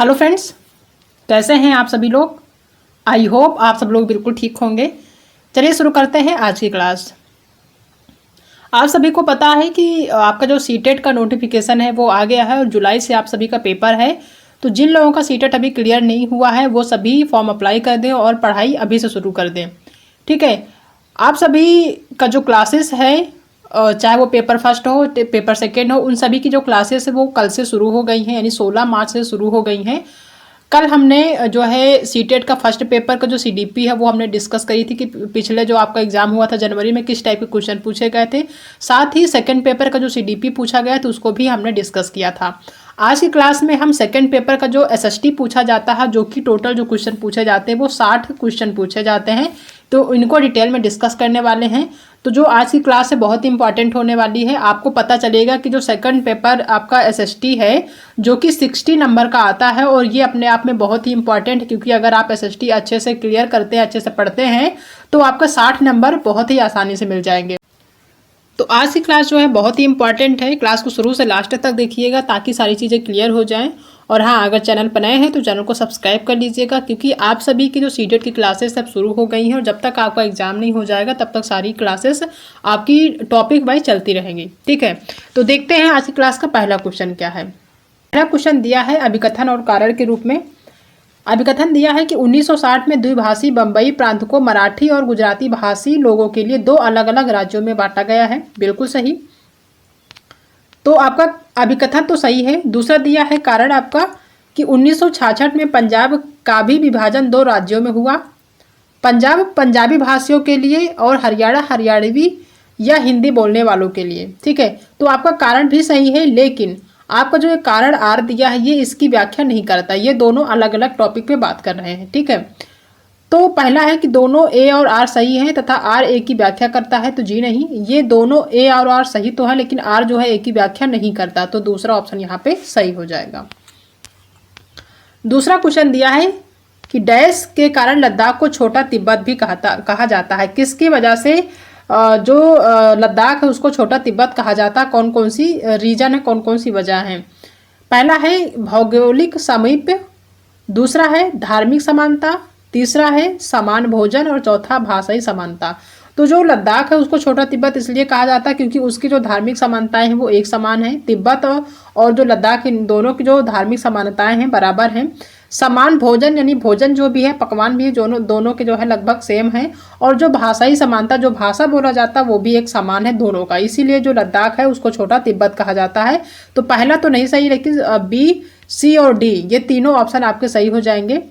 Hello friends, कैसे हैं आप सभी लोग। आई होप आप सब लोग बिल्कुल ठीक होंगे। चलिए शुरू करते हैं आज की क्लास। आप सभी को पता है कि आपका जो सीटेट का नोटिफिकेशन है वो आ गया है और जुलाई से आप सभी का पेपर है। तो जिन लोगों का सीटेट अभी क्लियर नहीं हुआ है वो सभी फॉर्म अप्लाई कर दें और पढ़ाई अभी से शुरू कर दें। ठीक है, आप सभी का जो क्लासेस है चाहे वो पेपर फर्स्ट हो पेपर सेकेंड हो, उन सभी की जो क्लासेस है वो कल से शुरू हो गई हैं, यानी 16 मार्च से शुरू हो गई हैं। कल हमने जो है सीटेट का फर्स्ट पेपर का जो सीडीपी है वो हमने डिस्कस करी थी कि पिछले जो आपका एग्जाम हुआ था जनवरी में किस टाइप के क्वेश्चन पूछे गए थे। साथ ही सेकंड पेपर का जो सीडीपी पूछा गया तो उसको भी हमने डिस्कस किया था। आज की क्लास में हम सेकंड पेपर का जो एसएसटी पूछा जाता है, जो कि टोटल जो क्वेश्चन पूछे जाते हैं वो 60 क्वेश्चन पूछे जाते हैं, तो इनको डिटेल में डिस्कस करने वाले हैं। तो जो आज की क्लास है बहुत ही इंपॉर्टेंट होने वाली है। आपको पता चलेगा कि जो सेकंड पेपर आपका एसएसटी है जो कि 60 नंबर का आता है और ये अपने आप में बहुत ही इंपॉर्टेंट है, क्योंकि अगर आप एसएसटी अच्छे से क्लियर करते हैं, अच्छे से पढ़ते हैं, तो आपका 60 नंबर बहुत ही आसानी से मिल जाएंगे। तो आज की क्लास जो है बहुत ही इंपॉर्टेंट है। क्लास को शुरू से लास्ट तक देखिएगा ताकि सारी चीज़ें क्लियर हो जाएं। और हाँ, अगर चैनल पर नए हैं तो चैनल को सब्सक्राइब कर लीजिएगा, क्योंकि आप सभी की जो सीटेट की क्लासेस सब शुरू हो गई हैं और जब तक आपका एग्जाम नहीं हो जाएगा तब तक सारी क्लासेस आपकी टॉपिक वाइज चलती रहेंगी। ठीक है, तो देखते हैं आज की क्लास का पहला क्वेश्चन क्या है। पहला क्वेश्चन दिया है अभिकथन और कारण के रूप में। अभिकथन दिया है कि 1960 में द्विभाषी बंबई प्रांत को मराठी और गुजराती भाषी लोगों के लिए दो अलग अलग राज्यों में बांटा गया है। बिल्कुल सही, तो आपका अभिकथन तो सही है। दूसरा दिया है कारण आपका कि 1966 में पंजाब का भी विभाजन दो राज्यों में हुआ, पंजाब पंजाबी भाषियों के लिए और हरियाणा हरियाणवी या हिंदी बोलने वालों के लिए। ठीक है, तो आपका कारण भी सही है, लेकिन आपका जो कारण आर दिया है ये इसकी व्याख्या नहीं करता। ये दोनों अलग अलग टॉपिक पे बात कर रहे हैं। ठीक है, तो पहला है कि दोनों ए और आर सही हैं तथा आर ए की व्याख्या करता है, तो जी नहीं, ये दोनों ए और आर सही तो है लेकिन आर जो है ए की व्याख्या नहीं करता, तो दूसरा ऑप्शन यहाँ पे सही हो जाएगा। दूसरा क्वेश्चन दिया है कि डैश के कारण लद्दाख को छोटा तिब्बत भी कहा जाता है। किसकी वजह से जो लद्दाख है उसको छोटा तिब्बत कहा जाता है, कौन कौन सी रीजन है, कौन कौन सी वजह है। पहला है भौगोलिक समीप्य, दूसरा है धार्मिक समानता, तीसरा है समान भोजन और चौथा भाषाई समानता। तो जो लद्दाख है उसको छोटा तिब्बत इसलिए कहा जाता है क्योंकि उसकी जो धार्मिक समानताएं हैं वो एक समान है। तिब्बत और जो लद्दाख इन दोनों की जो धार्मिक समानताएं हैं बराबर हैं। समान भोजन यानी भोजन जो भी है, पकवान भी है, दोनों के जो है लगभग सेम है। और जो भाषाई समानता, जो भाषा बोला जाता है वो भी एक समान है दोनों का, इसीलिए जो लद्दाख है उसको छोटा तिब्बत कहा जाता है। तो पहला तो नहीं सही, लेकिन बी, सी और डी ये तीनों ऑप्शन आपके सही हो जाएंगे।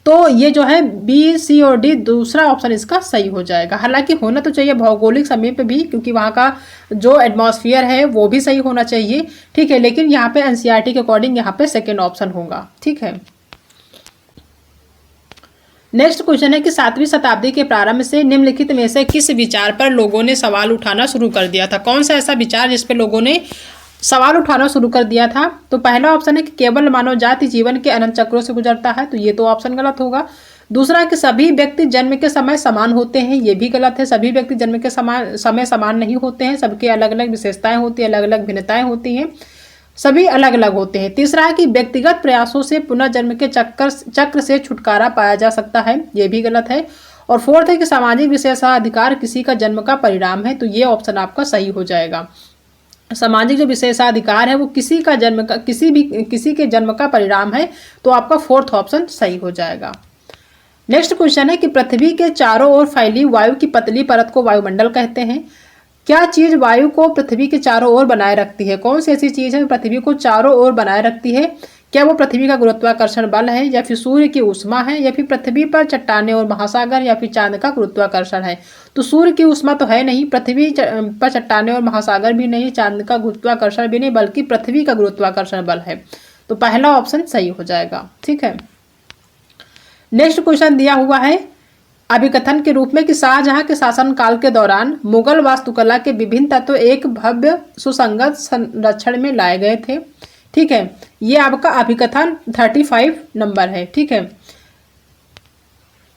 तो ये जो है बी, सी और डी दूसरा ऑप्शन इसका सही हो जाएगा। हालांकि होना तो चाहिए भौगोलिक समीप भी, क्योंकि वहाँ का जो एटमॉस्फेयर है वो भी सही होना चाहिए। ठीक है, लेकिन यहाँ पे एनसीईआरटी के अकॉर्डिंग यहाँ पे सेकेंड ऑप्शन होगा। ठीक है, नेक्स्ट क्वेश्चन है कि 7वीं शताब्दी के प्रारंभ से निम्नलिखित में से किस विचार पर लोगों ने सवाल उठाना शुरू कर दिया था। कौन सा ऐसा विचार जिस पे लोगों ने सवाल उठाना शुरू कर दिया था। तो पहला ऑप्शन है कि केवल मानव जाति जीवन के अनंत चक्रों से गुजरता है, तो ये तो ऑप्शन गलत होगा। दूसरा है कि सभी व्यक्ति जन्म के समय समान होते हैं, ये भी गलत है। सभी व्यक्ति जन्म के समय समान नहीं होते हैं, सबके अलग अलग विशेषताएं होती हैं, अलग अलग भिन्नताएं होती हैं, सभी अलग अलग होते हैं। तीसरा है कि व्यक्तिगत प्रयासों से पुनर्जन्म के चक्र से छुटकारा पाया जा सकता है, ये भी गलत है। और फोर्थ है कि सामाजिक विशेषाधिकार किसी का जन्म का परिणाम है, तो ये ऑप्शन आपका सही हो जाएगा। सामाजिक जो विशेषाधिकार है वो किसी के जन्म का परिणाम है, तो आपका फोर्थ ऑप्शन सही हो जाएगा। नेक्स्ट क्वेश्चन है कि पृथ्वी के चारों ओर फैली वायु की पतली परत को वायुमंडल कहते हैं। क्या चीज वायु को पृथ्वी के चारों ओर बनाए रखती है। कौन सी ऐसी चीज है पृथ्वी को चारों ओर बनाए रखती है। क्या वो पृथ्वी का गुरुत्वाकर्षण बल है, या फिर सूर्य की ऊष्मा है, या फिर पृथ्वी पर चट्टानें और महासागर, या फिर चांद का गुरुत्वाकर्षण है। तो सूर्य की ऊष्मा तो है नहीं, पृथ्वी पर चट्टानें और महासागर भी नहीं, चांद का गुरुत्वाकर्षण भी नहीं, बल्कि पृथ्वी का गुरुत्वाकर्षण बल है। तो पहला ऑप्शन सही हो जाएगा। ठीक है, नेक्स्ट क्वेश्चन दिया हुआ है अभिकथन के रूप में कि शाहजहां के शासनकाल के दौरान मुगल वास्तुकला के विभिन्न तत्व एक भव्य सुसंगत संरक्षण में लाए गए थे। ठीक है, ये आपका अभिकथन 35 नंबर है। ठीक है,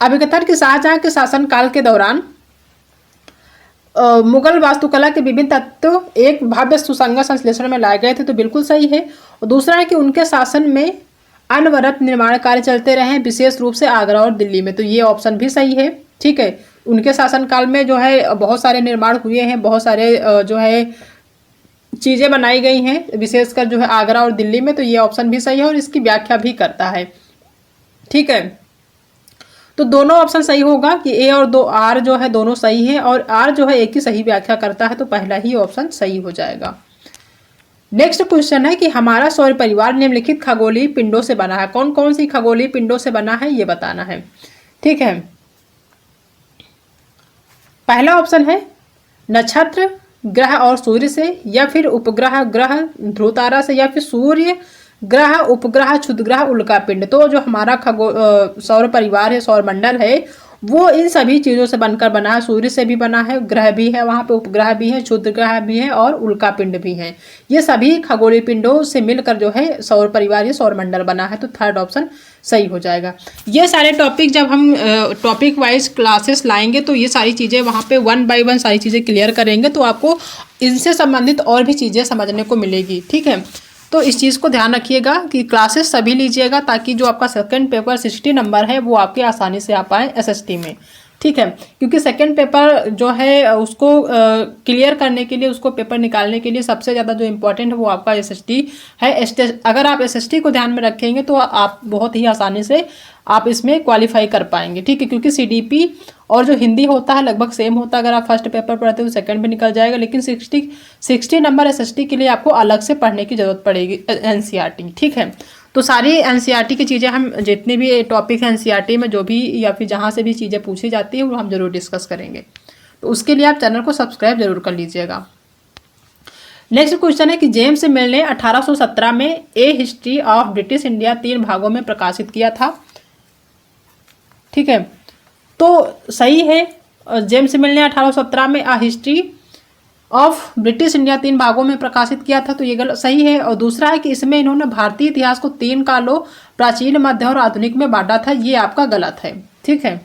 अभिकथन कि शाहजहां के शासनकाल के दौरान मुगल वास्तुकला के विभिन्न तत्व एक भव्य सुसंगत संश्लेषण में लाए गए थे, तो बिल्कुल सही है। और दूसरा है कि उनके शासन में अनवरत निर्माण कार्य चलते रहे हैं, विशेष रूप से आगरा और दिल्ली में, तो ये ऑप्शन भी सही है। ठीक है, उनके शासनकाल में जो है बहुत सारे निर्माण हुए हैं, बहुत सारे जो है चीज़ें बनाई गई हैं, विशेषकर जो है आगरा और दिल्ली में, तो ये ऑप्शन भी सही है और इसकी व्याख्या भी करता है। ठीक है, तो दोनों ऑप्शन सही होगा कि ए और दो आर जो है दोनों सही है, और आर जो है एक ही सही व्याख्या करता है, तो पहला ही ऑप्शन सही हो जाएगा। नेक्स्ट क्वेश्चन है कि हमारा सौर परिवार निम्नलिखित खगोलीय पिंडों से बना है। कौन कौन सी खगोलीय पिंडों से बना है ये बताना है। ठीक है, पहला ऑप्शन है नक्षत्र, ग्रह और सूर्य से, या फिर उपग्रह, ग्रह, ध्रुव तारा से, या फिर सूर्य, ग्रह, उपग्रह, क्षुद्र ग्रह, उल्का पिंड। तो जो हमारा सौर परिवार है, सौर मंडल है, वो इन सभी चीज़ों से बनकर बना है। सूर्य से भी बना है, ग्रह भी है, वहाँ पे उपग्रह भी है, क्षुद्र ग्रह भी है और उल्का पिंड भी है। ये सभी खगोलीय पिंडों से मिलकर जो है सौर परिवार या सौर मंडल बना है, तो थर्ड ऑप्शन सही हो जाएगा। ये सारे टॉपिक जब हम टॉपिक वाइज क्लासेस लाएंगे तो ये सारी चीज़ें वहाँ पे 1 बाय 1 सारी चीज़ें क्लियर करेंगे, तो आपको इनसे संबंधित और भी चीज़ें समझने को मिलेगी। ठीक है, तो इस चीज़ को ध्यान रखिएगा कि क्लासेस सभी लीजिएगा, ताकि जो आपका सेकंड पेपर 60 नंबर है वो आपके आसानी से आ पाए एसएसटी में। ठीक है, क्योंकि सेकंड पेपर जो है उसको क्लियर करने के लिए, उसको पेपर निकालने के लिए सबसे ज़्यादा जो इम्पोर्टेंट है वो आपका एसएसटी है। अगर आप एसएसटी को ध्यान में रखेंगे तो आप बहुत ही आसानी से आप इसमें क्वालिफाई कर पाएंगे। ठीक है, क्योंकि सीडीपी और जो हिंदी होता है लगभग सेम होता है। अगर आप फर्स्ट पेपर पढ़ते हो तो सेकंड में निकल जाएगा, लेकिन 60 नंबर एसएसटी के लिए आपको अलग से पढ़ने की जरूरत पड़ेगी एनसीईआरटी। ठीक है, तो सारी एनसीईआरटी की चीज़ें हम जितने भी टॉपिक हैं एनसीईआरटी में जो भी या फिर जहाँ से भी चीज़ें पूछी जाती है वो हम जरूर डिस्कस करेंगे, तो उसके लिए आप चैनल को सब्सक्राइब जरूर कर लीजिएगा। नेक्स्ट क्वेश्चन है कि जेम्स मिल ने 1817 में ए हिस्ट्री ऑफ ब्रिटिश इंडिया 3 भागों में प्रकाशित किया था। ठीक है, तो सही है, जेम्स मिल ने 1817 में a history of British India 3 भागों में प्रकाशित किया था, तो ये गलत सही है। और दूसरा है कि इसमें इन्होंने भारतीय इतिहास को 3 कालों प्राचीन, मध्य और आधुनिक में बांटा था, ये आपका गलत है। ठीक है,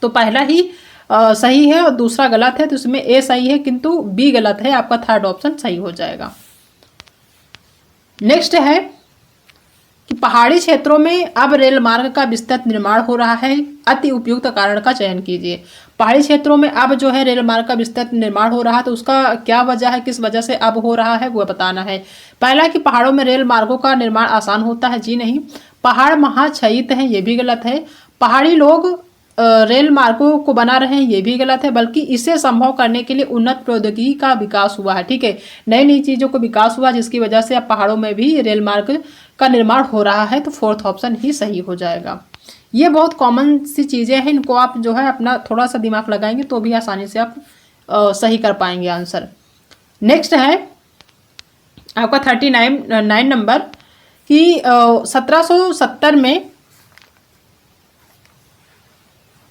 तो पहला ही सही है और दूसरा गलत है, तो इसमें ए सही है किंतु बी गलत है, आपका थर्ड ऑप्शन सही हो जाएगा। नेक्स्ट है कि पहाड़ी क्षेत्रों में अब रेल मार्ग का विस्तृत निर्माण हो रहा है, अति उपयुक्त कारण का चयन कीजिए। पहाड़ी क्षेत्रों में अब जो है रेल मार्ग का विस्तृत निर्माण हो रहा है, तो उसका क्या वजह है, किस वजह से अब हो रहा है वो बताना है। पहला कि पहाड़ों में रेल मार्गों का निर्माण आसान होता है, जी नहीं। पहाड़ महाक्षयित हैं, ये भी गलत है। पहाड़ी लोग रेल मार्गों को बना रहे हैं, ये भी गलत है, बल्कि इसे संभव करने के लिए उन्नत प्रौद्योगिकी का विकास हुआ है। ठीक है, नई नई चीज़ों को विकास हुआ जिसकी वजह से अब पहाड़ों में भी रेल मार्ग का निर्माण हो रहा है, तो फोर्थ ऑप्शन ही सही हो जाएगा। ये बहुत कॉमन सी चीज़ें हैं, इनको आप जो है अपना थोड़ा सा दिमाग लगाएंगे तो भी आसानी से आप सही कर पाएंगे आंसर। नेक्स्ट है आपका 39 नंबर कि 1770 में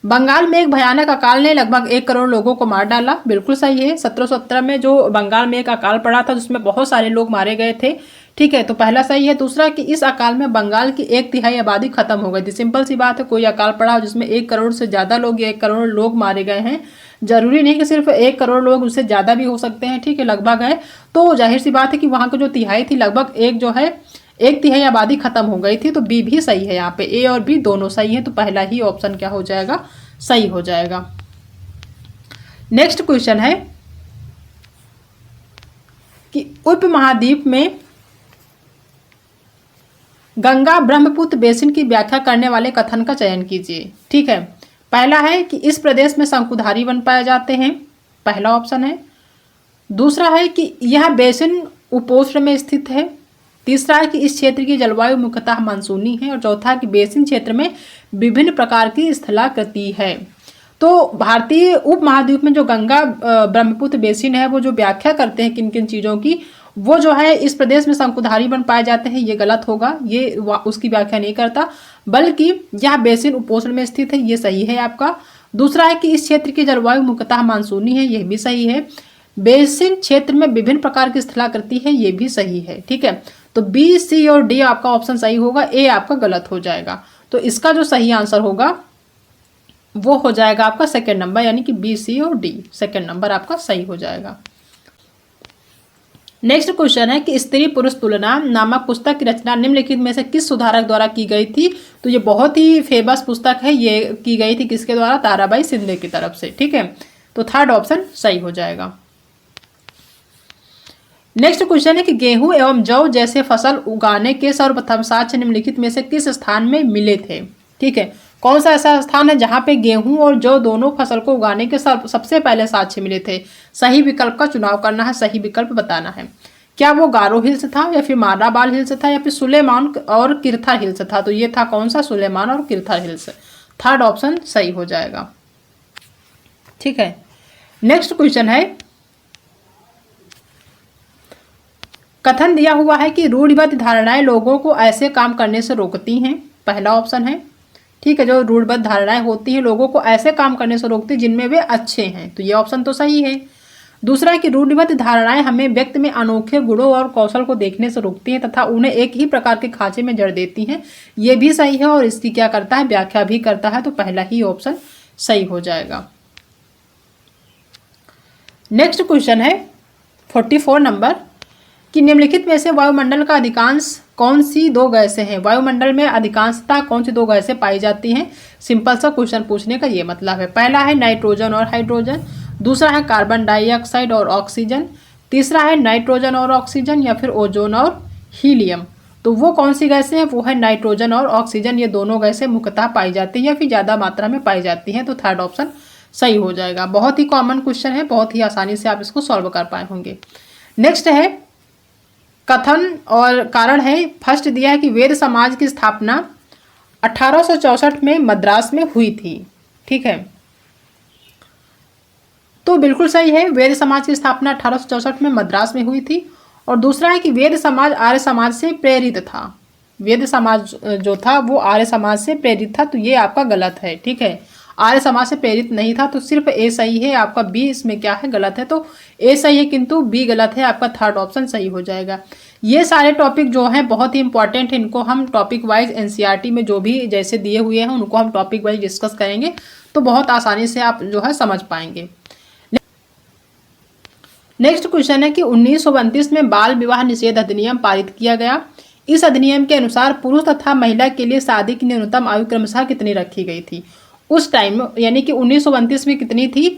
बंगाल में एक भयानक अकाल ने लगभग 1 करोड़ लोगों को मार डाला, बिल्कुल सही है। 1770 में जो बंगाल में एक अकाल पड़ा था जिसमें बहुत सारे लोग मारे गए थे। ठीक है, तो पहला सही है। दूसरा कि इस अकाल में बंगाल की 1/3 आबादी खत्म हो गई थी। सिंपल सी बात है, कोई अकाल पड़ा हो जिसमें 1 करोड़ से ज़्यादा लोग या 1 करोड़ लोग मारे गए हैं, जरूरी नहीं कि सिर्फ 1 करोड़ लोग, उससे ज़्यादा भी हो सकते हैं। ठीक है, लगभग है, तो जाहिर सी बात है कि वहाँ की जो तिहाई थी लगभग 1/3 आबादी खत्म हो गई थी, तो बी भी सही है। यहाँ पे ए और बी दोनों सही है, तो पहला ही ऑप्शन क्या हो जाएगा, सही हो जाएगा। नेक्स्ट क्वेश्चन है कि उपमहाद्वीप में गंगा ब्रह्मपुत्र बेसिन की व्याख्या करने वाले कथन का चयन कीजिए। ठीक है, पहला है कि इस प्रदेश में शंकुधारी वन पाए जाते हैं, पहला ऑप्शन है। दूसरा है कि यह बेसिन उपोष्ण में स्थित है। तीसरा है कि इस क्षेत्र की जलवायु मुख्यतः मानसूनी है। और चौथा है कि बेसिन क्षेत्र में विभिन्न प्रकार की स्थलाकृति है। तो भारतीय उपमहाद्वीप में जो गंगा ब्रह्मपुत्र बेसिन है वो जो व्याख्या करते हैं किन किन चीज़ों की, वो जो है इस प्रदेश में शंकुधारी वन पाए जाते हैं, ये गलत होगा, ये उसकी व्याख्या नहीं करता, बल्कि यह बेसिन उपोष्ण में स्थित है, ये सही है आपका। दूसरा है कि इस क्षेत्र की जलवायु मुख्यतः मानसूनी है, यह भी सही है। बेसिन क्षेत्र में विभिन्न प्रकार की स्थलाकृति है, ये भी सही है। ठीक है, तो बी, सी और डी आपका ऑप्शन सही होगा, ए आपका गलत हो जाएगा। तो इसका जो सही आंसर होगा वो हो जाएगा आपका सेकेंड नंबर, यानी कि बी, सी और डी, सेकेंड नंबर आपका सही हो जाएगा। नेक्स्ट क्वेश्चन है कि स्त्री पुरुष तुलना नामक पुस्तक की रचना निम्नलिखित में से किस सुधारक द्वारा की गई थी। तो ये बहुत ही फेमस पुस्तक है, ये की गई थी किसके द्वारा, ताराबाई शिंदे की तरफ से, ठीक है। तो थर्ड ऑप्शन सही हो जाएगा। नेक्स्ट क्वेश्चन है कि गेहूं एवं जौ जैसे फसल उगाने के सर्वप्रथम साक्ष्य निम्नलिखित में से किस स्थान में मिले थे, ठीक है। कौन सा ऐसा स्थान है जहां पे गेहूं और जौ दोनों फसल को उगाने के सबसे पहले साक्ष्य मिले थे। सही विकल्प का चुनाव करना है, सही विकल्प बताना है। क्या वो गारो हिल्स था, या फिर माराबाल हिल्स था, या फिर सुलेमान और किरथर हिल्स था। तो ये था कौन सा, सुलेमान और किरथर हिल्स। थर्ड ऑप्शन सही हो जाएगा, ठीक है। नेक्स्ट क्वेश्चन है, कथन दिया हुआ है कि रूढ़िबद्ध धारणाएं लोगों को ऐसे काम करने से रोकती हैं। पहला ऑप्शन है, ठीक है। जो रूढ़िबद्ध धारणाएं होती हैं लोगों को ऐसे काम करने से रोकती जिनमें वे अच्छे हैं, तो ये ऑप्शन तो सही है। दूसरा है कि रूढ़िबद्ध धारणाएं हमें व्यक्ति में अनोखे गुणों और कौशल को देखने से रोकती हैं तथा उन्हें एक ही प्रकार के खांचे में जड़ देती हैं, ये भी सही है। और इसकी क्या करता है, व्याख्या भी करता है, तो पहला ही ऑप्शन सही हो जाएगा। नेक्स्ट क्वेश्चन है 44 नंबर, कि निम्नलिखित में से वायुमंडल का अधिकांश कौन सी दो गैसें हैं। वायुमंडल में अधिकांशतः कौन सी दो गैसें पाई जाती हैं। सिंपल सा क्वेश्चन पूछने का ये मतलब है। पहला है नाइट्रोजन और हाइड्रोजन, दूसरा है कार्बन डाइऑक्साइड और ऑक्सीजन, तीसरा है नाइट्रोजन और ऑक्सीजन, या फिर ओजोन और हीलियम। तो वो कौन सी गैसें हैं, वो है नाइट्रोजन और ऑक्सीजन। ये दोनों गैसें मुख्यतः पाई जाती हैं या फिर ज़्यादा मात्रा में पाई जाती हैं, तो थर्ड ऑप्शन सही हो जाएगा। बहुत ही कॉमन क्वेश्चन है, बहुत ही आसानी से आप इसको सॉल्व कर पाए होंगे। नेक्स्ट है कथन और कारण है, फर्स्ट दिया है कि वेद समाज की स्थापना 1864 में मद्रास में हुई थी, ठीक है। तो बिल्कुल सही है, वेद समाज की स्थापना 1864 में मद्रास में हुई थी। और दूसरा है कि वेद समाज आर्य समाज से प्रेरित था। वेद समाज जो था वो आर्य समाज से प्रेरित था, तो ये आपका गलत है, ठीक है। आर्य समाज से प्रेरित नहीं था, तो सिर्फ ए सही है, आपका बी इसमें क्या है, गलत है। तो ए सही है किंतु बी गलत है, आपका थर्ड ऑप्शन सही हो जाएगा। ये सारे टॉपिक जो हैं बहुत ही इंपॉर्टेंट है, इनको हम टॉपिक वाइज एनसीईआरटी में जो भी जैसे दिए हुए हैं उनको हम टॉपिक वाइज डिस्कस करेंगे, तो बहुत आसानी से आप जो है समझ पाएंगे। नेक्स्ट क्वेश्चन है कि 1932 में बाल विवाह निषेध अधिनियम पारित किया गया। इस अधिनियम के अनुसार पुरुष तथा महिला के लिए शादी की न्यूनतम आयु क्रमशः कितनी रखी गई थी उस टाइम, यानी कि 1932 में कितनी थी,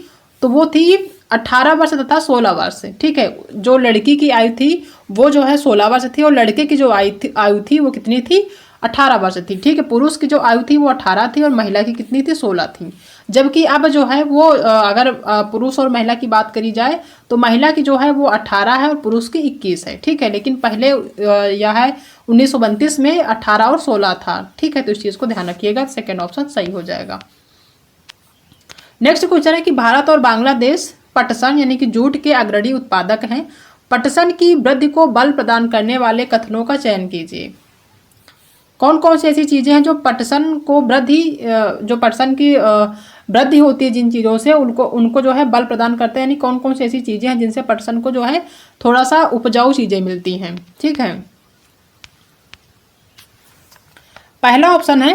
तो वो थी 18 वर्ष तथा 16 वर्ष, ठीक है। जो लड़की की आयु थी वो जो है 16 वर्ष थी, और लड़के की जो आयु थी वो कितनी थी, 18 वर्ष थी, ठीक है। पुरुष की जो आयु थी वो 18 थी और महिला की कितनी थी, 16 थी। जबकि अब जो है वो अगर पुरुष और महिला की बात करी जाए तो महिला की जो है वो 18 है और पुरुष की 21 है, ठीक है। लेकिन पहले यह है 1932 में 18 और 16 था, ठीक है। तो इस चीज़ को ध्यान रखिएगा, सेकेंड ऑप्शन सही हो जाएगा। नेक्स्ट क्वेश्चन है कि भारत और बांग्लादेश पटसन यानी कि जूट के अग्रणी उत्पादक हैं। पटसन की वृद्धि को बल प्रदान करने वाले कथनों का चयन कीजिए। कौन कौन सी ऐसी चीज़ें हैं जो पटसन को जो पटसन की वृद्धि होती है जिन चीज़ों से उनको जो है बल प्रदान करते हैं, यानी कौन कौन सी ऐसी चीज़ें हैं जिनसे पटसन को जो है थोड़ा सा उपजाऊ चीज़ें मिलती हैं, ठीक है। पहला ऑप्शन है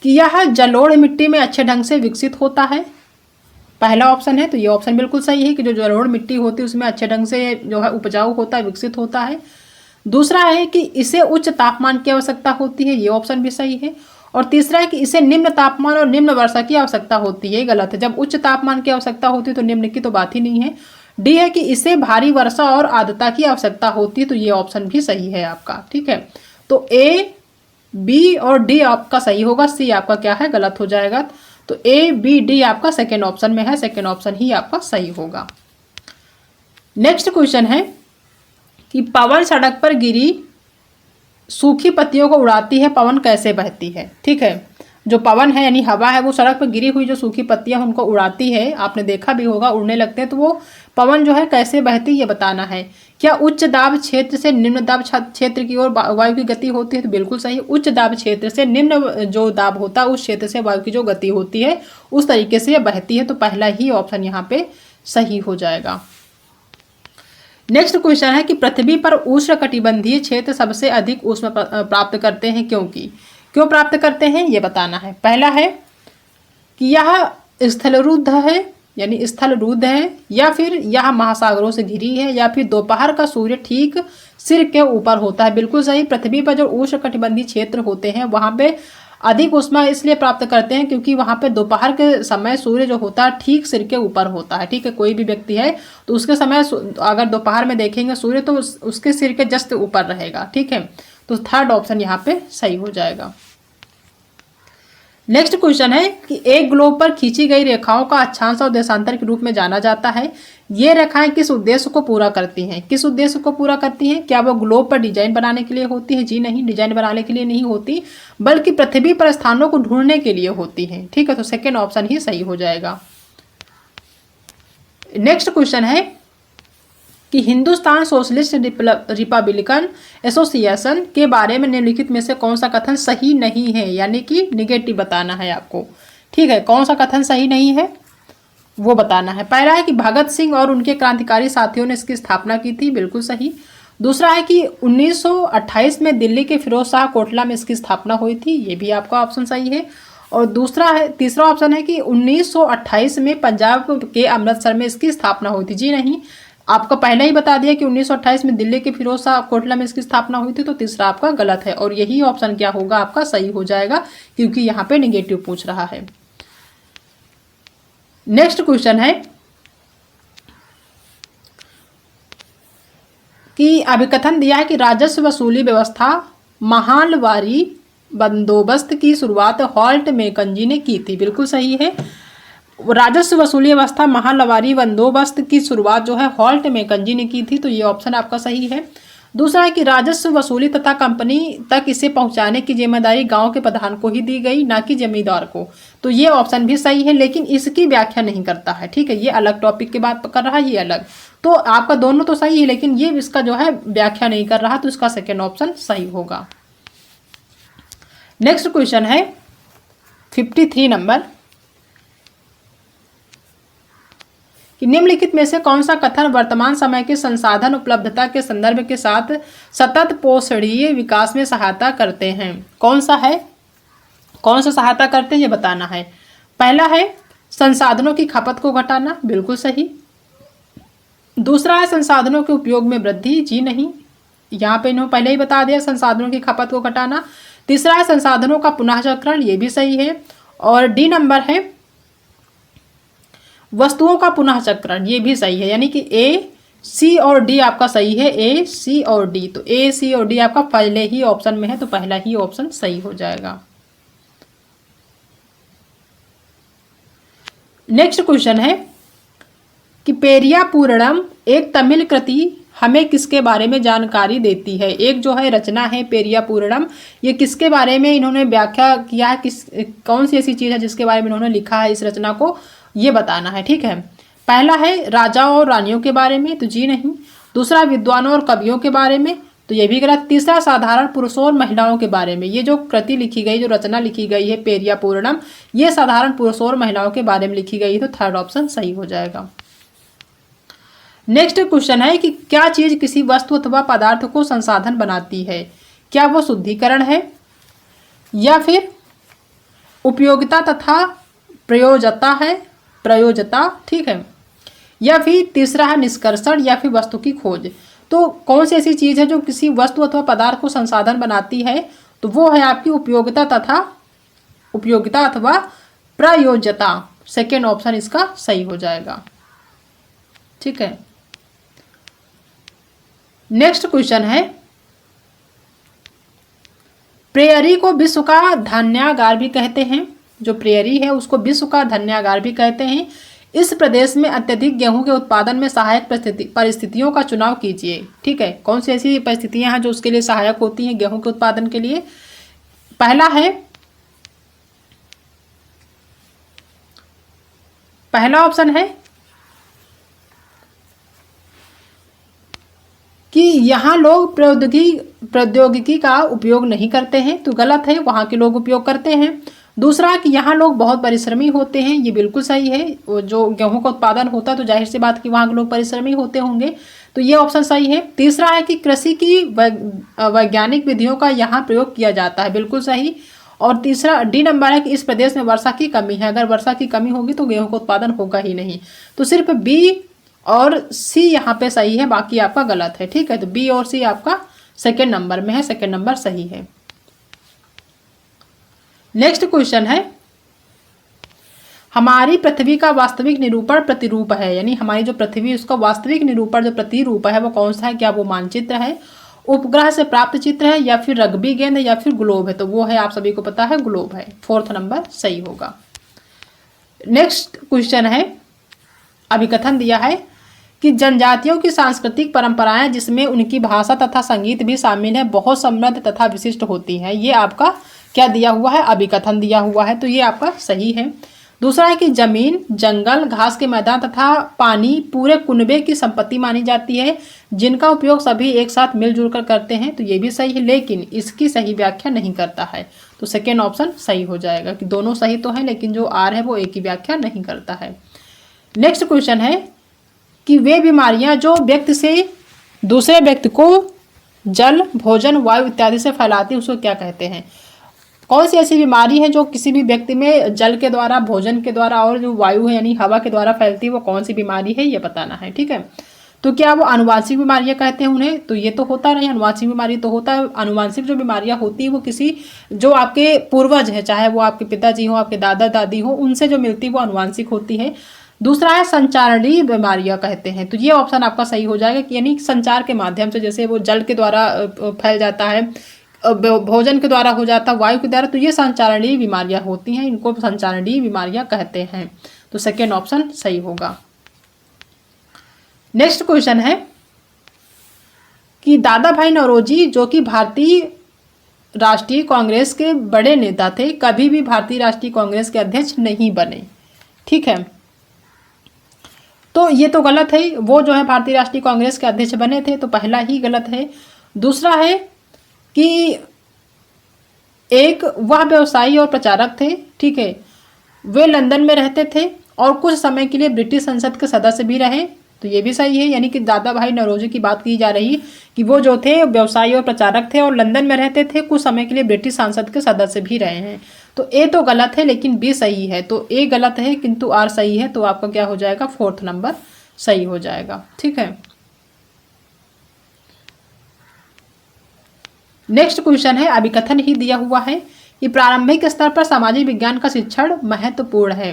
कि यह जलोढ़ मिट्टी में अच्छे ढंग से विकसित होता है। पहला ऑप्शन है, तो ये ऑप्शन बिल्कुल सही है कि जो जलोढ़ मिट्टी होती है उसमें अच्छे ढंग से जो है उपजाऊ होता है, विकसित होता है। दूसरा है कि इसे उच्च तापमान की आवश्यकता होती है, ये ऑप्शन भी सही है। और तीसरा है कि इसे निम्न तापमान और निम्न वर्षा की आवश्यकता होती है, गलत है। जब उच्च तापमान की आवश्यकता होती है तो निम्न की तो बात ही नहीं है। डी है कि इसे भारी वर्षा और आर्द्रता की आवश्यकता होती है, तो ये ऑप्शन भी सही है आपका, ठीक है। तो ए, बी और डी आपका सही होगा, सी आपका क्या है, गलत हो जाएगा। तो ए, बी, डी आपका सेकेंड ऑप्शन में है, सेकेंड ऑप्शन ही आपका सही होगा। नेक्स्ट क्वेश्चन है कि पवन सड़क पर गिरी सूखी पत्तियों को उड़ाती है, पवन कैसे बहती है, ठीक है। जो पवन है यानी हवा है वो सड़क पर गिरी हुई जो सूखी पत्तियां उनको उड़ाती है, आपने देखा भी होगा उड़ने लगते हैं, तो वो पवन जो है कैसे बहती है ये बताना है। क्या उच्च दाब क्षेत्र से निम्न दाब क्षेत्र की ओर वायु की गति होती है, तो बिल्कुल सही। उच्च दाब क्षेत्र से निम्न जो दाब होता है उस क्षेत्र से वायु की जो गति होती है उस तरीके से बहती है, तो पहला ही ऑप्शन यहाँ पे सही हो जाएगा। नेक्स्ट क्वेश्चन है कि पृथ्वी पर उष्णकटिबंधीय क्षेत्र सबसे अधिक ऊष्मा प्राप्त करते हैं, क्यों प्राप्त करते हैं ये बताना है। पहला है कि यह स्थलरुद्ध है, यानी स्थल रुद्ध है, या फिर यह महासागरों से घिरी है, या फिर दोपहर का सूर्य ठीक सिर के ऊपर होता है। बिल्कुल सही। पृथ्वी पर जो उष्णकटिबंधीय क्षेत्र होते हैं वहां पे अधिक ऊष्मा इसलिए प्राप्त करते हैं क्योंकि वहां पे दोपहर के समय सूर्य जो होता है ठीक सिर के ऊपर होता है। ठीक है, कोई भी व्यक्ति है तो उसके समय अगर दोपहर में देखेंगे सूर्य तो उसके सिर के जस्ट ऊपर रहेगा। ठीक है, तो थर्ड ऑप्शन यहाँ पे सही हो जाएगा। नेक्स्ट क्वेश्चन है कि एक ग्लोब पर खींची गई रेखाओं का अक्षांश और देशांतर के रूप में जाना जाता है। ये रेखाएं किस उद्देश्य को पूरा करती हैं? किस उद्देश्य को पूरा करती हैं? क्या वो ग्लोब पर डिजाइन बनाने के लिए होती है? जी नहीं, डिजाइन बनाने के लिए नहीं होती, बल्कि पृथ्वी पर स्थानों को ढूंढने के लिए होती है। ठीक है, तो सेकेंड ऑप्शन ही सही हो जाएगा। नेक्स्ट क्वेश्चन है कि हिंदुस्तान सोशलिस्ट रिपब्लिकन एसोसिएशन के बारे में निम्नलिखित में से कौन सा कथन सही नहीं है, यानी कि निगेटिव बताना है आपको। ठीक है, कौन सा कथन सही नहीं है वो बताना है। पहला है कि भगत सिंह और उनके क्रांतिकारी साथियों ने इसकी स्थापना की थी, बिल्कुल सही। दूसरा है कि 1928 में दिल्ली के फिरोज शाह कोटला में इसकी स्थापना हुई थी, ये भी आपका ऑप्शन सही है। और तीसरा ऑप्शन है कि 1928 में पंजाब के अमृतसर में इसकी स्थापना हुई थी। जी नहीं, आपको पहले ही बता दिया कि 1928 में दिल्ली के फिरोज शाह कोटला में इसकी स्थापना हुई थी, तो तीसरा आपका गलत है और यही ऑप्शन क्या होगा आपका सही हो जाएगा क्योंकि यहाँ पे निगेटिव पूछ रहा है। नेक्स्ट क्वेश्चन है कि अभिकथन दिया है कि राजस्व वसूली व्यवस्था महालवारी बंदोबस्त की शुरुआत हॉल्ट मैकेंजी ने की थी, बिल्कुल सही है। राजस्व वसूली व्यवस्था महालवारी बंदोबस्त की शुरुआत जो है हॉल्ट मैकेंजी ने की थी, तो ये ऑप्शन आपका सही है। दूसरा है कि राजस्व वसूली तथा कंपनी तक इसे पहुंचाने की जिम्मेदारी गांव के प्रधान को ही दी गई, ना कि जमींदार को, तो ये ऑप्शन भी सही है, लेकिन इसकी व्याख्या नहीं करता है। ठीक है, ये अलग टॉपिक की बात कर रहा है, ये अलग, तो आपका दोनों तो सही है लेकिन ये इसका जो है व्याख्या नहीं कर रहा, तो इसका सेकेंड ऑप्शन सही होगा। नेक्स्ट क्वेश्चन है 53 नंबर कि निम्नलिखित में से कौन सा कथन वर्तमान समय के संसाधन उपलब्धता के संदर्भ के साथ सतत पोषणीय विकास में सहायता करते हैं? कौन सा है, कौन सा सहायता करते हैं ये बताना है। पहला है संसाधनों की खपत को घटाना, बिल्कुल सही। दूसरा है संसाधनों के उपयोग में वृद्धि, जी नहीं, यहाँ पे इन्होंने पहले ही बता दिया संसाधनों की खपत को घटाना। तीसरा है संसाधनों का पुनः चक्रण, ये भी सही है। और डी नंबर है वस्तुओं का पुनः चक्रण, ये भी सही है, यानी कि ए, सी और डी आपका सही है, ए, सी और डी, तो ए, सी और डी आपका पहले ही ऑप्शन में है, तो पहला ही ऑप्शन सही हो जाएगा। नेक्स्ट क्वेश्चन है कि पेरिया पूरणम एक तमिल कृति हमें किसके बारे में जानकारी देती है? एक जो है रचना है पेरिया पूरणम, ये किसके बारे में इन्होंने व्याख्या किया है, कौन सी ऐसी चीज है जिसके बारे में इन्होंने लिखा है इस रचना को, ये बताना है। ठीक है, पहला है राजाओं और रानियों के बारे में, तो जी नहीं। दूसरा विद्वानों और कवियों के बारे में, तो ये भी गलत। तीसरा साधारण पुरुषों और महिलाओं के बारे में, ये जो कृति लिखी गई, जो रचना लिखी गई है पेरिया पूरणम, ये साधारण पुरुषों और महिलाओं के बारे में लिखी गई, तो थर्ड ऑप्शन सही हो जाएगा। नेक्स्ट क्वेश्चन है कि क्या चीज किसी वस्तु अथवा पदार्थ को संसाधन बनाती है? क्या वो शुद्धिकरण है, या फिर उपयोगिता तथा प्रयोजता है, प्रयोजता, ठीक है, या फिर तीसरा है निष्कर्षण, या फिर वस्तु की खोज। तो कौन सी ऐसी चीज है जो किसी वस्तु अथवा पदार्थ को संसाधन बनाती है? तो वो है आपकी उपयोगिता अथवा प्रयोज्यता, सेकेंड ऑप्शन इसका सही हो जाएगा। ठीक है, नेक्स्ट क्वेश्चन है प्रेयरी को विश्व का धान्यागार भी कहते हैं, जो प्रेयरी है उसको विश्व का धान्यागार भी कहते हैं। इस प्रदेश में अत्यधिक गेहूं के उत्पादन में सहायक परिस्थितियों का चुनाव कीजिए। ठीक है, कौन सी ऐसी परिस्थितियां हैं जो उसके लिए सहायक होती हैं गेहूं के उत्पादन के लिए? पहला ऑप्शन है कि यहाँ लोग प्रौद्योगिकी का उपयोग नहीं करते हैं, तो गलत है, वहाँ के लोग उपयोग करते हैं। दूसरा कि यहाँ लोग बहुत परिश्रमी होते हैं, ये बिल्कुल सही है, जो गेहूं का उत्पादन होता है तो जाहिर सी बात कि वहाँ के लोग परिश्रमी होते होंगे, तो ये ऑप्शन सही है। तीसरा है कि कृषि की वैज्ञानिक विधियों का यहाँ प्रयोग किया जाता है, बिल्कुल सही। और तीसरा डी नंबर है कि इस प्रदेश में वर्षा की कमी है। अगर वर्षा की कमी होगी तो गेहूं का उत्पादन होगा ही नहीं। तो सिर्फ बी और सी यहाँ पे सही है, बाकी आपका गलत है। ठीक है, तो बी और सी आपका सेकेंड नंबर में है, सेकेंड नंबर सही है। नेक्स्ट क्वेश्चन है, हमारी पृथ्वी का वास्तविक निरूपण प्रतिरूप है, यानी हमारी जो पृथ्वी उसका वास्तविक निरूपण जो प्रतिरूप है वो कौन सा है? क्या वो मानचित्र है, उपग्रह से प्राप्त चित्र है, या फिर रग्बी गेंद, या फिर ग्लोब है? तो वो है, आप सभी को पता है, ग्लोब है। फोर्थ नंबर सही होगा। नेक्स्ट क्वेश्चन है, अभिकथन दिया है कि जनजातियों की सांस्कृतिक परंपराएं जिसमें उनकी भाषा तथा संगीत भी शामिल है बहुत समृद्ध तथा विशिष्ट होती हैं। ये आपका क्या दिया हुआ है? अभिकथन दिया हुआ है, तो ये आपका सही है। दूसरा है कि जमीन, जंगल, घास के मैदान तथा पानी पूरे कुनबे की संपत्ति मानी जाती है जिनका उपयोग सभी एक साथ मिलजुल कर करते हैं, तो ये भी सही है, लेकिन इसकी सही व्याख्या नहीं करता है। तो सेकेंड ऑप्शन सही हो जाएगा कि दोनों सही तो है लेकिन जो आर है वो एक की व्याख्या नहीं करता है। नेक्स्ट क्वेश्चन है कि वे बीमारियां जो व्यक्ति से दूसरे व्यक्ति को जल, भोजन, वायु इत्यादि से फैलाती है उसको क्या कहते हैं? कौन सी ऐसी बीमारी है जो किसी भी व्यक्ति में जल के द्वारा, भोजन के द्वारा और जो वायु है यानी हवा के द्वारा फैलती है, वो कौन सी बीमारी है ये बताना है। ठीक है, तो क्या वो आनुवांशिक बीमारियां कहते हैं उन्हें? तो ये तो होता नहीं, आनुवांशिक बीमारी तो होता है। आनुवांशिक जो बीमारियां होती है वो किसी जो आपके पूर्वज है, चाहे वो आपके पिताजी हो, आपके दादा दादी हो, उनसे जो मिलती है वो आनुवांशिक होती है। दूसरा है संचारणीय बीमारियां कहते हैं, तो ये ऑप्शन आपका सही हो जाएगा कि यानी संचार के माध्यम से, जैसे वो जल के द्वारा फैल जाता है, भोजन के द्वारा हो जाता है, वायु के द्वारा, तो ये संचारणीय बीमारियां होती हैं, इनको संचारणीय बीमारियां कहते हैं। तो सेकेंड ऑप्शन सही होगा। नेक्स्ट क्वेश्चन है कि दादा भाई नौरोजी जो कि भारतीय राष्ट्रीय कांग्रेस के बड़े नेता थे, कभी भी भारतीय राष्ट्रीय कांग्रेस के अध्यक्ष नहीं बने। ठीक है, तो ये तो गलत है, वो जो है भारतीय राष्ट्रीय कांग्रेस के अध्यक्ष बने थे, तो पहला ही गलत है। दूसरा है कि एक वह व्यवसायी और प्रचारक थे, ठीक है, वे लंदन में रहते थे और कुछ समय के लिए ब्रिटिश संसद के सदस्य भी रहे, तो ये भी सही है। यानी कि दादा भाई नौरोजी की बात की जा रही कि वो जो थे व्यवसायी और प्रचारक थे और लंदन में रहते थे, कुछ समय के लिए ब्रिटिश संसद के सदस्य भी रहे हैं। तो ए तो गलत है लेकिन बी सही है, तो ए गलत है किंतु आर सही है, तो आपका क्या हो जाएगा? फोर्थ नंबर सही हो जाएगा। ठीक है, नेक्स्ट क्वेश्चन है, अभिकथन ही दिया हुआ है कि प्रारंभिक स्तर पर सामाजिक विज्ञान का शिक्षण महत्वपूर्ण है,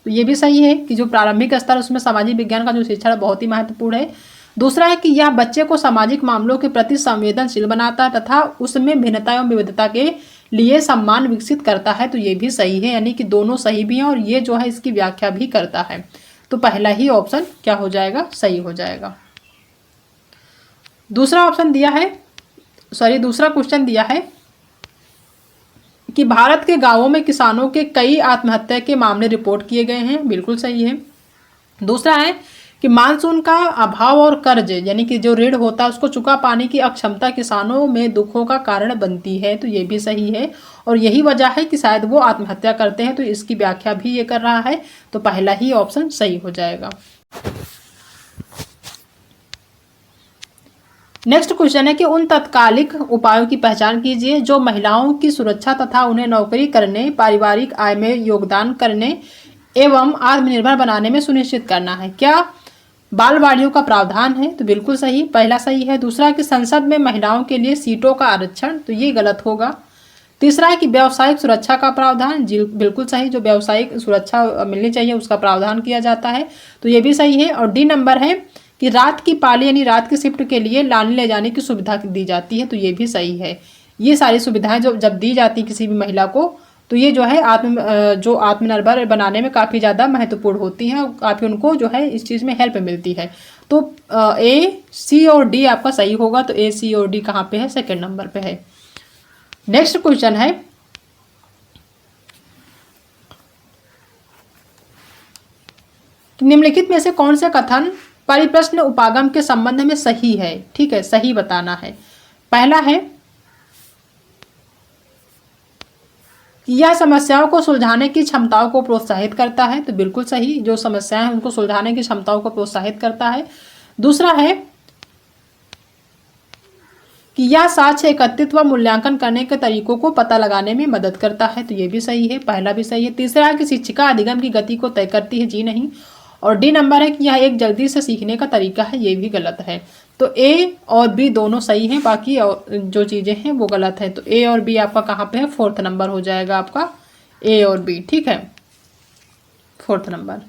तो ये भी सही है कि जो प्रारंभिक स्तर उसमें सामाजिक विज्ञान का जो शिक्षण बहुत ही महत्वपूर्ण है। दूसरा है कि यह बच्चे को सामाजिक मामलों के प्रति संवेदनशील बनाता है तथा उसमें भिन्नता एवं विविधता के लिए सम्मान विकसित करता है, तो ये भी सही है, यानी कि दोनों सही भी हैं और ये जो है इसकी व्याख्या भी करता है, तो पहला ही ऑप्शन क्या हो जाएगा? सही हो जाएगा। दूसरा ऑप्शन दिया है, दूसरा क्वेश्चन दिया है कि भारत के गांवों में किसानों के कई आत्महत्या के मामले रिपोर्ट किए गए हैं, बिल्कुल सही है। दूसरा है कि मानसून का अभाव और कर्ज यानी कि जो ऋण होता है उसको चुका पाने की अक्षमता किसानों में दुखों का कारण बनती है, तो ये भी सही है और यही वजह है कि शायद वो आत्महत्या करते हैं, तो इसकी व्याख्या भी ये कर रहा है, तो पहला ही ऑप्शन सही हो जाएगा। नेक्स्ट क्वेश्चन है कि उन तत्कालिक उपायों की पहचान कीजिए जो महिलाओं की सुरक्षा तथा उन्हें नौकरी करने, पारिवारिक आय में योगदान करने एवं आत्मनिर्भर बनाने में सुनिश्चित करना है। क्या बालवाड़ियों का प्रावधान है? तो बिल्कुल सही, पहला सही है। दूसरा कि संसद में महिलाओं के लिए सीटों का आरक्षण, तो ये गलत होगा। तीसरा है कि व्यावसायिक सुरक्षा का प्रावधान, जी बिल्कुल सही, जो व्यावसायिक सुरक्षा मिलनी चाहिए उसका प्रावधान किया जाता है, तो ये भी सही है। और डी नंबर है कि रात की पाली यानी रात की शिफ्ट के लिए लाने ले जाने की सुविधा दी जाती है, तो ये भी सही है। ये सारी सुविधाएं जो जब दी जाती किसी भी महिला को, तो ये जो है आत्मनिर्भर बनाने में काफ़ी ज़्यादा महत्वपूर्ण होती हैं और काफ़ी उनको जो है इस चीज़ में हेल्प मिलती है। तो ए, सी और डी आपका सही होगा, तो ए, सी और डी कहाँ पे है? सेकेंड नंबर पे है। नेक्स्ट क्वेश्चन है निम्नलिखित में से कौन से कथन परिप्रश्न उपागम के संबंध में सही है? ठीक है, सही बताना है। पहला है कि यह समस्याओं को सुलझाने की क्षमताओं को प्रोत्साहित करता है, तो बिल्कुल सही, जो समस्याएं हैं उनको सुलझाने की क्षमताओं को प्रोत्साहित करता है। दूसरा है कि यह साक्ष्य एकत्रित व मूल्यांकन करने के तरीकों को पता लगाने में मदद करता है, तो ये भी सही है, पहला भी सही है। तीसरा है कि शिक्षिका अधिगम की गति को तय करती है, जी नहीं। और डी नंबर है कि यह एक जल्दी से सीखने का तरीका है, ये भी गलत है। तो ए और बी दोनों सही हैं, बाकी और जो चीज़ें हैं वो गलत है। तो ए और बी आपका कहाँ पे है, फोर्थ नंबर हो जाएगा आपका ए और बी, ठीक है, फोर्थ नंबर।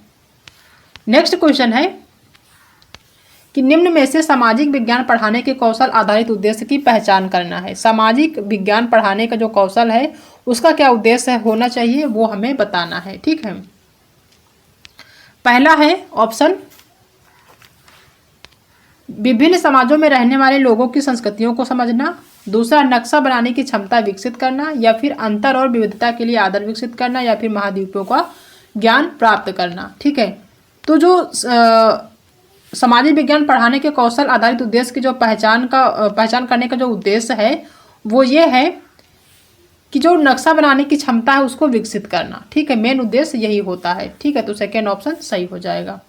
नेक्स्ट क्वेश्चन है कि निम्न में से सामाजिक विज्ञान पढ़ाने के कौशल आधारित उद्देश्य की पहचान करना है। सामाजिक विज्ञान पढ़ाने का जो कौशल है उसका क्या उद्देश्य होना चाहिए वो हमें बताना है, ठीक है। पहला है ऑप्शन, विभिन्न समाजों में रहने वाले लोगों की संस्कृतियों को समझना। दूसरा, नक्शा बनाने की क्षमता विकसित करना, या फिर अंतर और विविधता के लिए आदर विकसित करना, या फिर महाद्वीपों का ज्ञान प्राप्त करना, ठीक है। तो जो सामाजिक विज्ञान पढ़ाने के कौशल आधारित उद्देश्य की जो पहचान करने का जो उद्देश्य है वो ये है कि जो नक्शा बनाने की क्षमता है उसको विकसित करना, ठीक है, मेन उद्देश्य यही होता है, ठीक है। तो सेकेंड ऑप्शन सही हो जाएगा।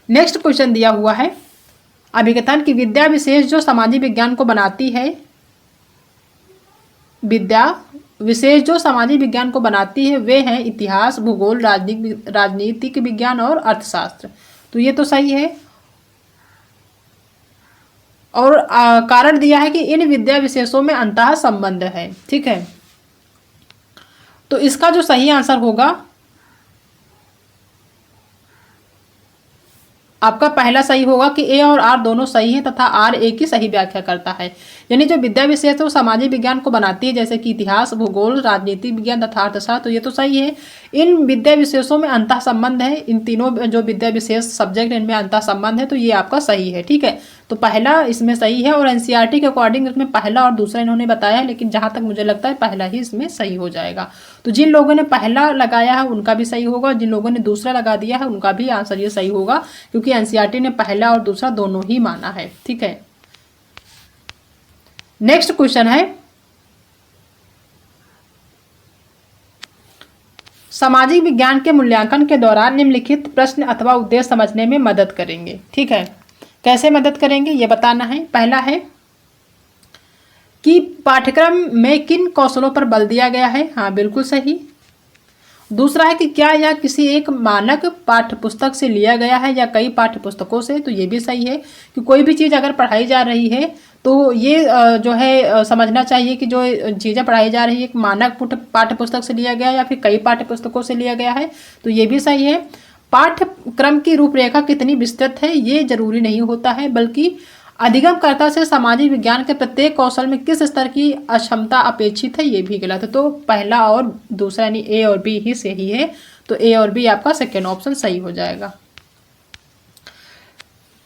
नेक्स्ट क्वेश्चन दिया हुआ है अभिकथन की विद्या विशेष जो सामाजिक विज्ञान को बनाती है, विद्या विशेष जो सामाजिक विज्ञान को बनाती है वे हैं इतिहास, भूगोल, राजनीतिक विज्ञान और अर्थशास्त्र। तो ये तो सही है। और कारण दिया है कि इन विद्या विशेषों में अंतः संबंध है, ठीक है। तो इसका जो सही आंसर होगा आपका पहला सही होगा कि ए और आर दोनों सही हैं तथा आर ए की सही व्याख्या करता है। यानी जो विद्या विशेष है वो सामाजिक विज्ञान को बनाती है, जैसे कि इतिहास, भूगोल, राजनीतिक विज्ञान तथा अर्थशास्त्र, तो ये तो सही है। इन विद्या विशेषों में अंतः संबंध है, इन तीनों जो विद्या विशेष सब्जेक्ट इनमें अंतः संबंध है, तो ये आपका सही है, ठीक है। तो पहला इसमें सही है और एनसीईआरटी के अकॉर्डिंग इसमें पहला और दूसरा इन्होंने बताया है, लेकिन जहाँ तक मुझे लगता है पहला ही इसमें सही हो जाएगा। तो जिन लोगों ने पहला लगाया है उनका भी सही होगा, जिन लोगों ने दूसरा लगा दिया है उनका भी आंसर ये सही होगा, क्योंकि एनसीईआरटी ने पहला और दूसरा दोनों ही माना है, ठीक है। नेक्स्ट क्वेश्चन है सामाजिक विज्ञान के मूल्यांकन के दौरान निम्नलिखित प्रश्न अथवा उद्देश्य समझने में मदद करेंगे, ठीक है। कैसे मदद करेंगे ये बताना है। पहला है कि पाठ्यक्रम में किन कौशलों पर बल दिया गया है, हाँ बिल्कुल सही। दूसरा है कि क्या यह किसी एक मानक पाठ्यपुस्तक से लिया गया है या कई पाठ्यपुस्तकों से, तो ये भी सही है कि कोई भी चीज़ अगर पढ़ाई जा रही है तो ये जो है समझना चाहिए कि जो चीज़ें पढ़ाई जा रही है एक मानक पाठ्यपुस्तक से लिया गया है या फिर कई पाठ्यपुस्तकों से लिया गया है, तो ये भी सही है। पाठ्यक्रम की रूपरेखा कितनी विस्तृत है ये जरूरी नहीं होता है, बल्कि अधिगमकर्ता से सामाजिक विज्ञान के प्रत्येक कौशल में किस स्तर की अक्षमता अपेक्षित है, ये भी गलत है। तो पहला और दूसरा यानी ए और बी ही सही है, तो ए और बी आपका सेकेंड ऑप्शन सही हो जाएगा।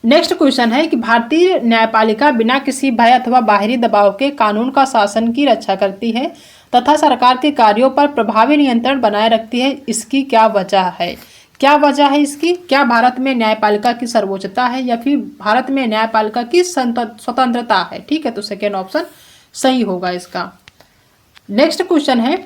नेक्स्ट क्वेश्चन है कि भारतीय न्यायपालिका बिना किसी भय अथवा बाहरी दबाव के कानून का शासन की रक्षा करती है तथा सरकार के कार्यों पर प्रभावी नियंत्रण बनाए रखती है, इसकी क्या वजह है? क्या वजह है इसकी? क्या भारत में न्यायपालिका की सर्वोच्चता है या फिर भारत में न्यायपालिका की स्वतंत्रता है, ठीक है। तो सेकेंड ऑप्शन सही होगा इसका। नेक्स्ट क्वेश्चन है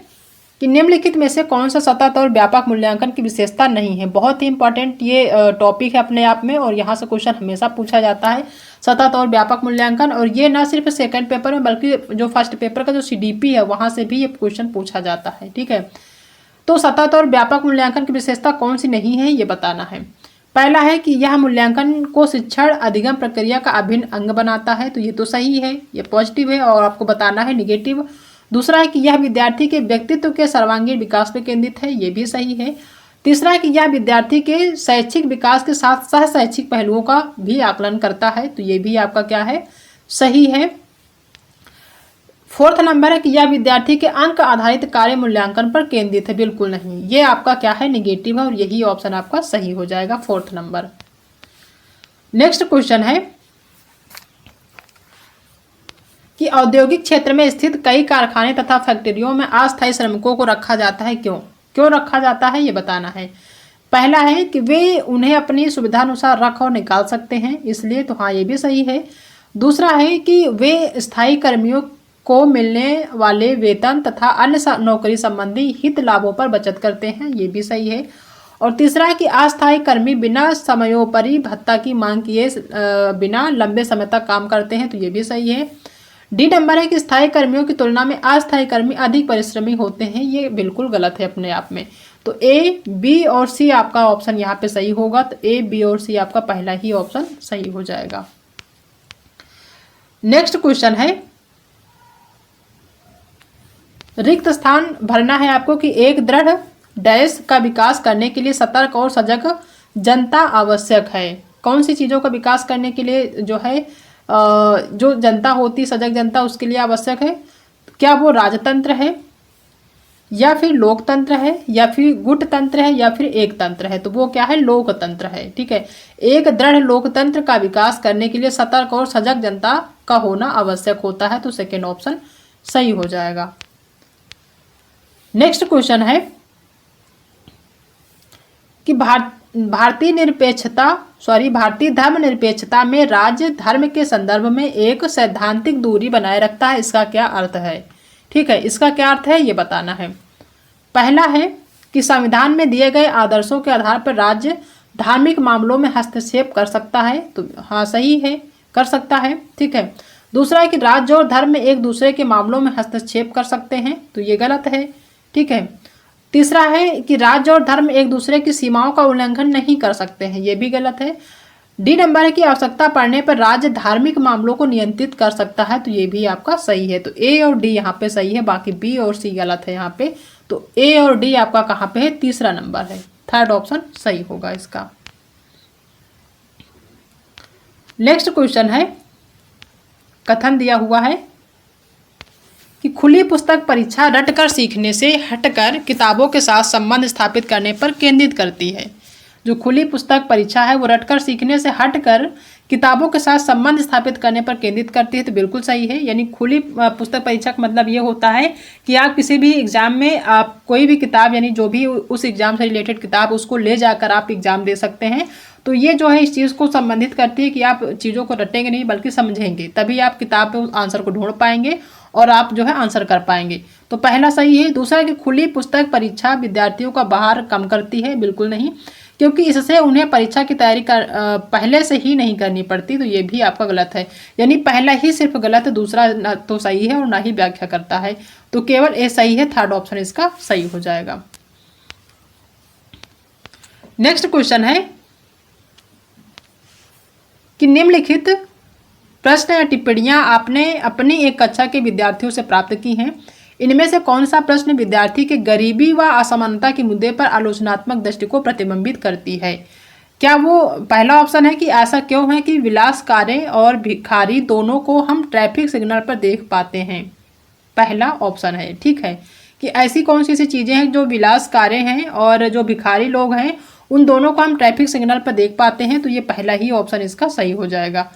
कि निम्नलिखित में से कौन सा सतत और व्यापक मूल्यांकन की विशेषता नहीं है। बहुत ही इंपॉर्टेंट ये टॉपिक है अपने आप में और यहाँ से क्वेश्चन हमेशा पूछा जाता है, सतत और व्यापक मूल्यांकन। और ये ना सिर्फ सेकंड पेपर में बल्कि जो फर्स्ट पेपर का जो CDP है वहाँ से भी ये क्वेश्चन पूछा जाता है, ठीक है। तो सतत और व्यापक मूल्यांकन की विशेषता कौन सी नहीं है ये बताना है। पहला है कि यह मूल्यांकन को शिक्षण अधिगम प्रक्रिया का अभिन्न अंग बनाता है, तो ये तो सही है, ये पॉजिटिव है और आपको बताना है नेगेटिव। दूसरा है कि यह विद्यार्थी के व्यक्तित्व के सर्वांगीण विकास पर केंद्रित है, ये भी सही है। तीसरा है कि यह विद्यार्थी के शैक्षिक विकास के साथ सह शैक्षिक पहलुओं का भी आकलन करता है, तो ये भी आपका क्या है, सही है। फोर्थ नंबर है कि यह विद्यार्थी के अंक आधारित कार्य मूल्यांकन पर केंद्रित है, बिल्कुल नहीं, ये आपका क्या है, नेगेटिव है और यही ऑप्शन आपका सही हो जाएगा, फोर्थ नंबर। नेक्स्ट क्वेश्चन है कि औद्योगिक क्षेत्र में स्थित कई कारखाने तथा फैक्ट्रियों में अस्थायी श्रमिकों को रखा जाता है, क्यों रखा जाता है ये बताना है। पहला है कि वे उन्हें अपनी सुविधानुसार रख और निकाल सकते हैं, इसलिए, तो हाँ ये भी सही है। दूसरा है कि वे स्थायी कर्मियों को मिलने वाले वेतन तथा अन्य नौकरी संबंधी हित लाभों पर बचत करते हैं, ये भी सही है। और तीसरा है कि अस्थायी कर्मी बिना समयोपरि भत्ता की मांग किए बिना लंबे समय तक काम करते हैं, तो ये भी सही है। डी नंबर है कि स्थायी कर्मियों की तुलना में अस्थायी कर्मी अधिक परिश्रमी होते हैं, ये बिल्कुल गलत है अपने आप में। तो ए, बी और सी आपका ऑप्शन यहाँ पे सही होगा। तो ए, बी और सी आपका पहला ही ऑप्शन सही हो जाएगा। नेक्स्ट क्वेश्चन है, रिक्त स्थान भरना है आपको कि एक दृढ़ डैश का विकास करने के लिए सतर्क और सजग जनता आवश्यक है। कौन सी चीज़ों का विकास करने के लिए जो है जो जनता होती, सजग जनता, उसके लिए आवश्यक है? क्या वो राजतंत्र है, या फिर लोकतंत्र है, या फिर गुटतंत्र है, या फिर एक तंत्र है? तो वो क्या है? लोकतंत्र है। ठीक है, एक दृढ़ लोकतंत्र का विकास करने के लिए सतर्क और सजग जनता का होना आवश्यक होता है, तो सेकेंड ऑप्शन सही हो जाएगा। नेक्स्ट क्वेश्चन है कि भारतीय धर्मनिरपेक्षता में राज्य धर्म के संदर्भ में एक सैद्धांतिक दूरी बनाए रखता है, इसका क्या अर्थ है? ठीक है, इसका क्या अर्थ है ये बताना है। पहला है कि संविधान में दिए गए आदर्शों के आधार पर राज्य धार्मिक मामलों में हस्तक्षेप कर सकता है, तो हाँ सही है, कर सकता है। ठीक है, दूसरा है कि राज्य और धर्म में एक दूसरे के मामलों में हस्तक्षेप कर सकते हैं, तो ये गलत है। ठीक है, तीसरा है कि राज्य और धर्म एक दूसरे की सीमाओं का उल्लंघन नहीं कर सकते हैं, ये भी गलत है। डी नंबर है कि आवश्यकता पड़ने पर राज्य धार्मिक मामलों को नियंत्रित कर सकता है, तो ये भी आपका सही है। तो ए और डी यहाँ पे सही है, बाकी बी और सी गलत है यहाँ पे। तो ए और डी आपका कहाँ पे है? तीसरा नंबर है, थर्ड ऑप्शन सही होगा इसका। नेक्स्ट क्वेश्चन है, कथन दिया हुआ है कि खुली पुस्तक परीक्षा रटकर सीखने से हटकर किताबों के साथ संबंध स्थापित करने पर केंद्रित करती है। जो खुली पुस्तक परीक्षा है वो रटकर सीखने से हटकर किताबों के साथ संबंध स्थापित करने पर केंद्रित करती है, तो बिल्कुल सही है। यानी खुली पुस्तक परीक्षा का मतलब ये होता है कि आप किसी भी एग्जाम में आप कोई भी किताब, यानी जो भी उस एग्जाम से रिलेटेड किताब, उसको ले जाकर आप एग्जाम दे सकते हैं। तो ये जो है इस चीज़ को संबंधित करती है कि आप चीज़ों को रटेंगे नहीं बल्कि समझेंगे, तभी आप किताब पे उस आंसर को ढूंढ पाएंगे और आप जो है आंसर कर पाएंगे। तो पहला सही है। दूसरा कि खुली पुस्तक परीक्षा विद्यार्थियों का बाहर कम करती है, बिल्कुल नहीं, क्योंकि इससे उन्हें परीक्षा की तैयारी पहले से ही नहीं करनी पड़ती, तो ये भी आपका गलत है। यानी पहला ही सिर्फ गलत है, दूसरा ना तो सही है और ना ही व्याख्या करता है, तो केवल ए सही है, थर्ड ऑप्शन इसका सही हो जाएगा। नेक्स्ट क्वेश्चन है कि निम्नलिखित प्रश्न या टिप्पणियां आपने अपनी एक कक्षा के विद्यार्थियों से प्राप्त की हैं, इनमें से कौन सा प्रश्न विद्यार्थी के गरीबी व असमानता के मुद्दे पर आलोचनात्मक दृष्टि को प्रतिबिंबित करती है? क्या वो पहला ऑप्शन है कि ऐसा क्यों है कि विलासकारें और भिखारी दोनों को हम ट्रैफिक सिग्नल पर देख पाते हैं? पहला ऑप्शन है। ठीक है, कि ऐसी कौन सी चीज़ें हैं जो विलासकारें हैं और जो भिखारी लोग हैं उन दोनों को हम ट्रैफिक सिग्नल पर देख पाते हैं, तो ये पहला ही ऑप्शन इसका सही हो जाएगा।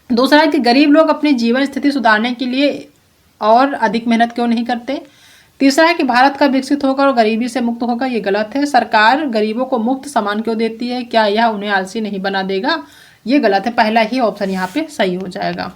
दूसरा है कि गरीब लोग अपनी जीवन स्थिति सुधारने के लिए और अधिक मेहनत क्यों नहीं करते? तीसरा है कि भारत का विकसित होकर और गरीबी से मुक्त होगा, ये गलत है। सरकार गरीबों को मुफ्त सामान क्यों देती है, क्या यह उन्हें आलसी नहीं बना देगा? ये गलत है, पहला ही ऑप्शन यहाँ पे सही हो जाएगा।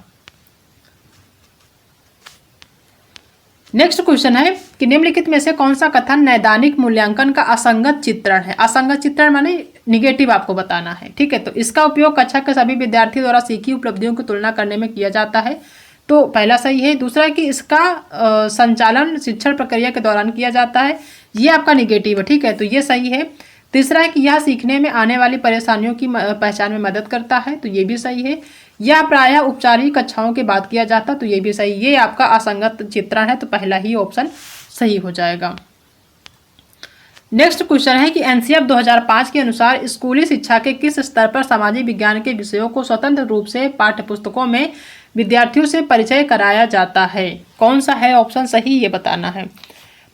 नेक्स्ट क्वेश्चन है कि निम्नलिखित में से कौन सा कथन नैदानिक मूल्यांकन का असंगत चित्रण है? असंगत चित्रण माने निगेटिव आपको बताना है। ठीक है, तो इसका उपयोग कक्षा के सभी विद्यार्थियों द्वारा सीखी उपलब्धियों की तुलना करने में किया जाता है, तो पहला सही है। दूसरा है कि इसका संचालन शिक्षण प्रक्रिया के दौरान किया जाता है, ये आपका निगेटिव है। ठीक है, तो ये सही है। तीसरा है कि यह सीखने में आने वाली परेशानियों की पहचान में मदद करता है, तो ये भी सही है। यह प्रायः औपचारिक कक्षाओं के बाद किया जाता, तो ये भी सही। ये आपका असंगत चित्रण है, तो पहला ही ऑप्शन सही हो जाएगा। नेक्स्ट क्वेश्चन है कि एनसीएफ 2005 के अनुसार स्कूली शिक्षा के किस स्तर पर सामाजिक विज्ञान के विषयों को स्वतंत्र रूप से पाठ्यपुस्तकों में विद्यार्थियों से परिचय कराया जाता है? कौन सा है ऑप्शन सही, ये बताना है।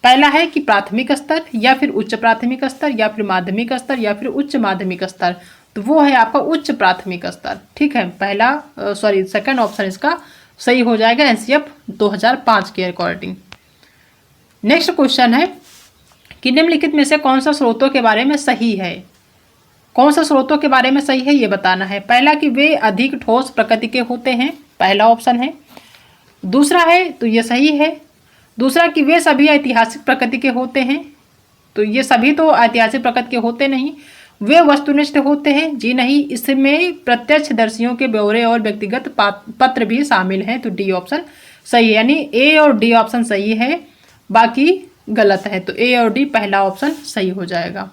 पहला है कि प्राथमिक स्तर, या फिर उच्च प्राथमिक स्तर, या फिर माध्यमिक स्तर, या फिर उच्च माध्यमिक स्तर, तो वो है आपका उच्च प्राथमिक स्तर। ठीक है, सेकंड ऑप्शन इसका सही हो जाएगा एनसीएफ 2005 के अकॉर्डिंग। नेक्स्ट क्वेश्चन है कि निम्नलिखित में से कौन सा स्रोतों के बारे में सही है? कौन सा स्रोतों के बारे में सही है ये बताना है। पहला कि वे अधिक ठोस प्रकृति के होते हैं, पहला ऑप्शन है। दूसरा है तो ये सही है। दूसरा कि वे सभी ऐतिहासिक प्रकृति के होते हैं, तो ये सभी तो ऐतिहासिक प्रकृति के होते नहीं। वे वस्तुनिष्ठ होते हैं, जी नहीं। इसमें प्रत्यक्षदर्शियों के ब्यौरे और व्यक्तिगत पत्र भी शामिल हैं, तो डी ऑप्शन सही है। यानी ए और डी ऑप्शन सही है, बाकी गलत है। तो ए और डी पहला ऑप्शन सही हो जाएगा।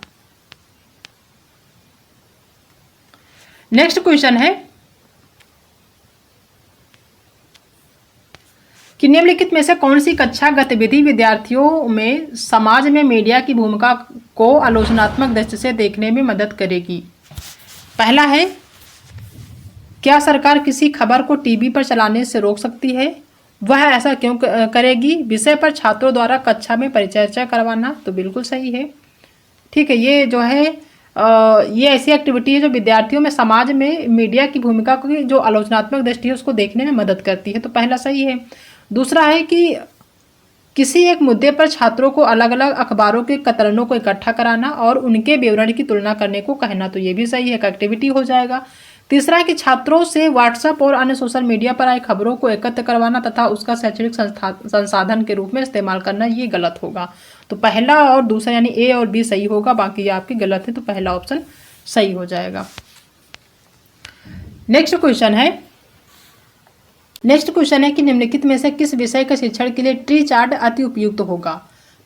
नेक्स्ट क्वेश्चन है कि निम्नलिखित में से कौन सी कक्षा गतिविधि विद्यार्थियों में समाज में मीडिया की भूमिका को आलोचनात्मक दृष्टि से देखने में मदद करेगी। पहला है, क्या सरकार किसी खबर को टीवी पर चलाने से रोक सकती है, वह ऐसा क्यों करेगी। विषय पर छात्रों द्वारा कक्षा में परिचर्चा करवाना, तो बिल्कुल सही है। ठीक है, ये जो है ये ऐसी एक्टिविटी है जो विद्यार्थियों में समाज में मीडिया की भूमिका की जो आलोचनात्मक दृष्टि है उसको देखने में मदद करती है, तो पहला सही है। दूसरा है कि किसी एक मुद्दे पर छात्रों को अलग अलग अखबारों के कतरनों को इकट्ठा कराना और उनके विवरण की तुलना करने को कहना, तो ये भी सही है, एक एक्टिविटी हो जाएगा। तीसरा है कि छात्रों से व्हाट्सएप और अन्य सोशल मीडिया पर आई खबरों को एकत्र करवाना तथा उसका शैक्षणिक संसाधन के रूप में इस्तेमाल करना, ये गलत होगा। तो पहला और दूसरा यानी ए और बी सही होगा, बाकी ये आपकी गलत है, तो पहला ऑप्शन सही हो जाएगा। नेक्स्ट क्वेश्चन है कि निम्नलिखित में से किस विषय के शिक्षण के लिए ट्री चार्ट अति उपयुक्त होगा।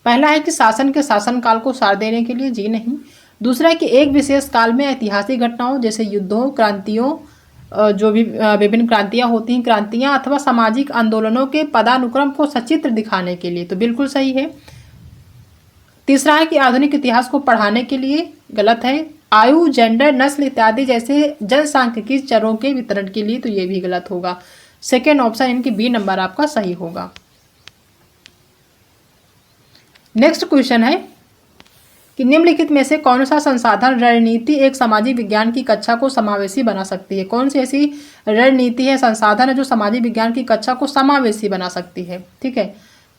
पहला है कि शासन के शासनकाल को सार देने के लिए, जी नहीं। दूसरा है कि एक विशेष काल में ऐतिहासिक घटनाओं जैसे युद्धों, क्रांतियों, जो भी विभिन्न क्रांतियां होती हैं, क्रांतियां अथवा सामाजिक आंदोलनों के पदानुक्रम को सचित्र दिखाने के लिए, तो बिल्कुल सही है। तीसरा है कि आधुनिक इतिहास को पढ़ाने के लिए, गलत है। आयु, जेंडर, नस्ल इत्यादि जैसे जनसांख्यिकी चरों के वितरण के लिए, तो ये भी गलत होगा। सेकेंड ऑप्शन इनकी बी नंबर आपका सही होगा। नेक्स्ट क्वेश्चन है कि निम्नलिखित में से कौन सा संसाधन रणनीति एक सामाजिक विज्ञान की कक्षा को समावेशी बना सकती है। कौन सी ऐसी रणनीति है, संसाधन है जो सामाजिक विज्ञान की कक्षा को समावेशी बना सकती है। ठीक है,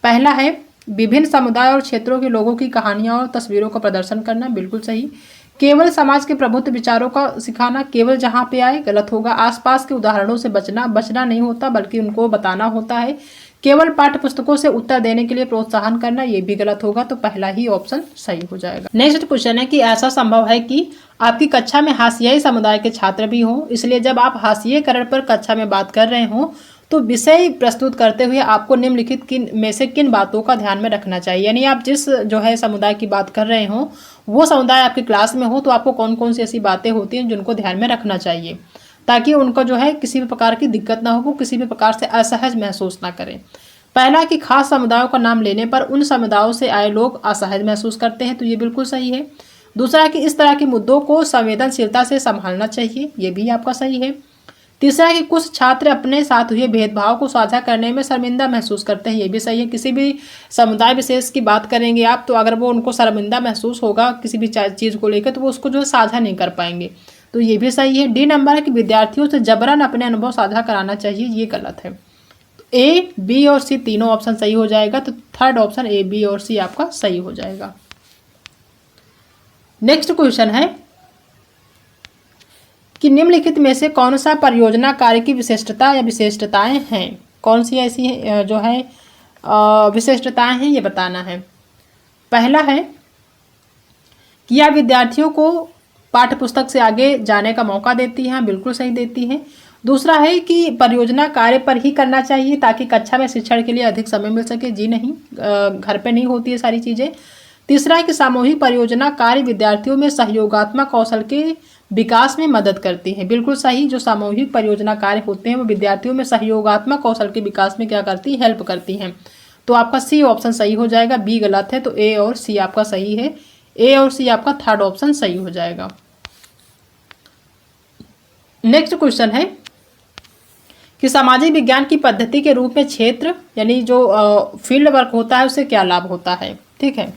पहला है विभिन्न समुदाय और क्षेत्रों के लोगों की कहानियां और तस्वीरों का प्रदर्शन करना, बिल्कुल सही। केवल समाज के प्रभुत्व विचारों का सिखाना, केवल जहां पे आए, गलत होगा। आसपास के उदाहरणों से बचना नहीं होता बल्कि उनको बताना होता है। केवल पाठ्य पुस्तकों से उत्तर देने के लिए प्रोत्साहन करना, ये भी गलत होगा, तो पहला ही ऑप्शन सही हो जाएगा। नेक्स्ट क्वेश्चन है कि ऐसा संभव है कि आपकी कक्षा में हाशियाई समुदाय के छात्र भी हों, इसलिए जब आप हाशिएकरण पर कक्षा में बात कर रहे हों तो विषय प्रस्तुत करते हुए आपको निम्नलिखित में से किन बातों का ध्यान में रखना चाहिए। यानी आप जिस जो है समुदाय की बात कर रहे हो वो समुदाय आपकी क्लास में हो, तो आपको कौन कौन सी ऐसी बातें होती हैं जिनको ध्यान में रखना चाहिए ताकि उनको जो है किसी भी प्रकार की दिक्कत ना हो, वो किसी भी प्रकार से असहज महसूस ना करें। पहला कि खास समुदायों का नाम लेने पर उन समुदायों से आए लोग असहज महसूस करते हैं, तो ये बिल्कुल सही है। दूसरा कि इस तरह के मुद्दों को संवेदनशीलता से संभालना चाहिए, ये भी आपका सही है। तीसरा कि कुछ छात्र अपने साथ हुए भेदभाव को साझा करने में शर्मिंदा महसूस करते हैं, ये भी सही है। किसी भी समुदाय विशेष की बात करेंगे आप, तो अगर वो उनको शर्मिंदा महसूस होगा किसी भी चीज़ को लेकर, तो वो उसको जो है साझा नहीं कर पाएंगे, तो ये भी सही है। डी नंबर है कि विद्यार्थियों से जबरन अपने अनुभव साझा कराना चाहिए, ये गलत है। ए, बी और सी तीनों ऑप्शन सही हो जाएगा, तो थर्ड ऑप्शन ए, बी और सी आपका सही हो जाएगा। नेक्स्ट क्वेश्चन है कि निम्नलिखित में से कौन सा परियोजना कार्य की विशिष्टता या विशेषताएं हैं। कौन सी ऐसी जो है विशिष्टताएं हैं, ये बताना है। पहला है कि यह विद्यार्थियों को पाठ्यपुस्तक से आगे जाने का मौका देती है, बिल्कुल सही देती है। दूसरा है कि परियोजना कार्य पर ही करना चाहिए ताकि कक्षा में शिक्षण के लिए अधिक समय मिल सके, जी नहीं, घर पे नहीं होती है सारी चीज़ें। तीसरा है कि सामूहिक परियोजना कार्य विद्यार्थियों में सहयोगात्मक कौशल के विकास में मदद करती है, बिल्कुल सही। जो सामूहिक परियोजना कार्य होते हैं वो विद्यार्थियों में सहयोगात्मक कौशल के विकास में क्या करती है, हेल्प करती हैं, तो आपका सी ऑप्शन सही हो जाएगा। बी गलत है, तो ए और सी आपका सही है। ए और सी आपका थर्ड ऑप्शन सही हो जाएगा। नेक्स्ट क्वेश्चन है कि सामाजिक विज्ञान की पद्धति के रूप में क्षेत्र यानी जो फील्ड वर्क होता है उससे क्या लाभ होता है। ठीक है,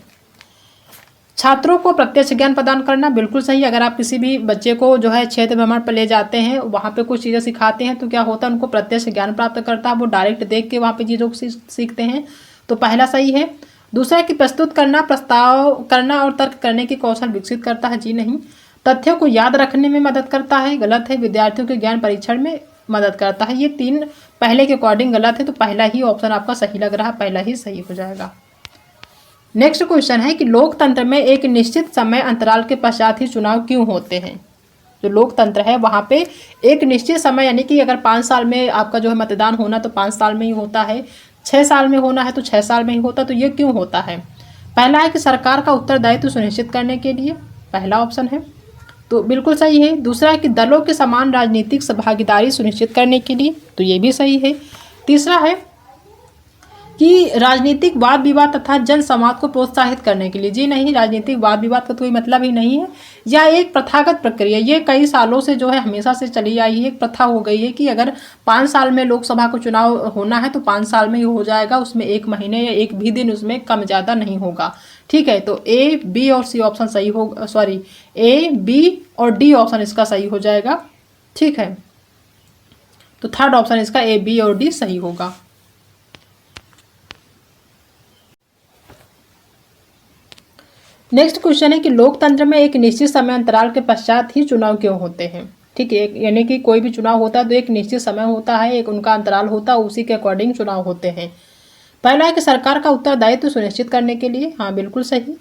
छात्रों को प्रत्यक्ष ज्ञान प्रदान करना, बिल्कुल सही। अगर आप किसी भी बच्चे को जो है क्षेत्र भ्रमण पर ले जाते हैं, वहाँ पे कुछ चीज़ें सिखाते हैं, तो क्या होता है, उनको प्रत्यक्ष ज्ञान प्राप्त करता है, वो डायरेक्ट देख के वहाँ पे चीज़ों को सीखते हैं, तो पहला सही है। दूसरा कि प्रस्तुत करना, प्रस्ताव करना और तर्क करने की कौशल विकसित करता है, जी नहीं। तथ्यों को याद रखने में मदद करता है, गलत है। विद्यार्थियों के ज्ञान परीक्षण में मदद करता है। ये 3 पहले के अकॉर्डिंग गलत है, तो पहला ही ऑप्शन आपका सही लग रहा है, पहला ही सही हो जाएगा। नेक्स्ट क्वेश्चन है कि लोकतंत्र में एक निश्चित समय अंतराल के पश्चात ही चुनाव क्यों होते हैं। जो लोकतंत्र है वहाँ पे एक निश्चित समय, यानी कि अगर 5 साल में आपका जो है मतदान होना तो 5 साल में ही होता है, 6 साल में होना है तो 6 साल में ही होता है। तो ये क्यों होता है? पहला है कि सरकार का उत्तरदायित्व सुनिश्चित करने के लिए, पहला ऑप्शन है, तो बिल्कुल सही है। दूसरा है कि दलों के समान राजनीतिक भागीदारी सुनिश्चित करने के लिए, तो ये भी सही है। तीसरा है कि राजनीतिक वाद विवाद तथा जन संवाद को प्रोत्साहित करने के लिए। जी नहीं, राजनीतिक वाद विवाद का कोई मतलब ही नहीं है। यह एक प्रथागत प्रक्रिया, ये कई सालों से जो है हमेशा से चली आई है, एक प्रथा हो गई है कि अगर 5 साल में लोकसभा को चुनाव होना है तो 5 साल में ही हो जाएगा, उसमें 1 महीने या 1 भी दिन उसमें कम ज़्यादा नहीं होगा। ठीक है, तो ए, बी और सी ऑप्शन सही होगा, सॉरी ए, बी और डी ऑप्शन इसका सही हो जाएगा। ठीक है, तो थर्ड ऑप्शन इसका ए, बी और डी सही होगा। नेक्स्ट क्वेश्चन है कि लोकतंत्र में एक निश्चित समय अंतराल के पश्चात ही चुनाव क्यों होते हैं। ठीक है, यानी कि कोई भी चुनाव होता है तो एक निश्चित समय होता है, एक उनका अंतराल होता है, उसी के अकॉर्डिंग चुनाव होते हैं। पहला है कि सरकार का उत्तरदायित्व सुनिश्चित करने के लिए, हाँ बिल्कुल सही।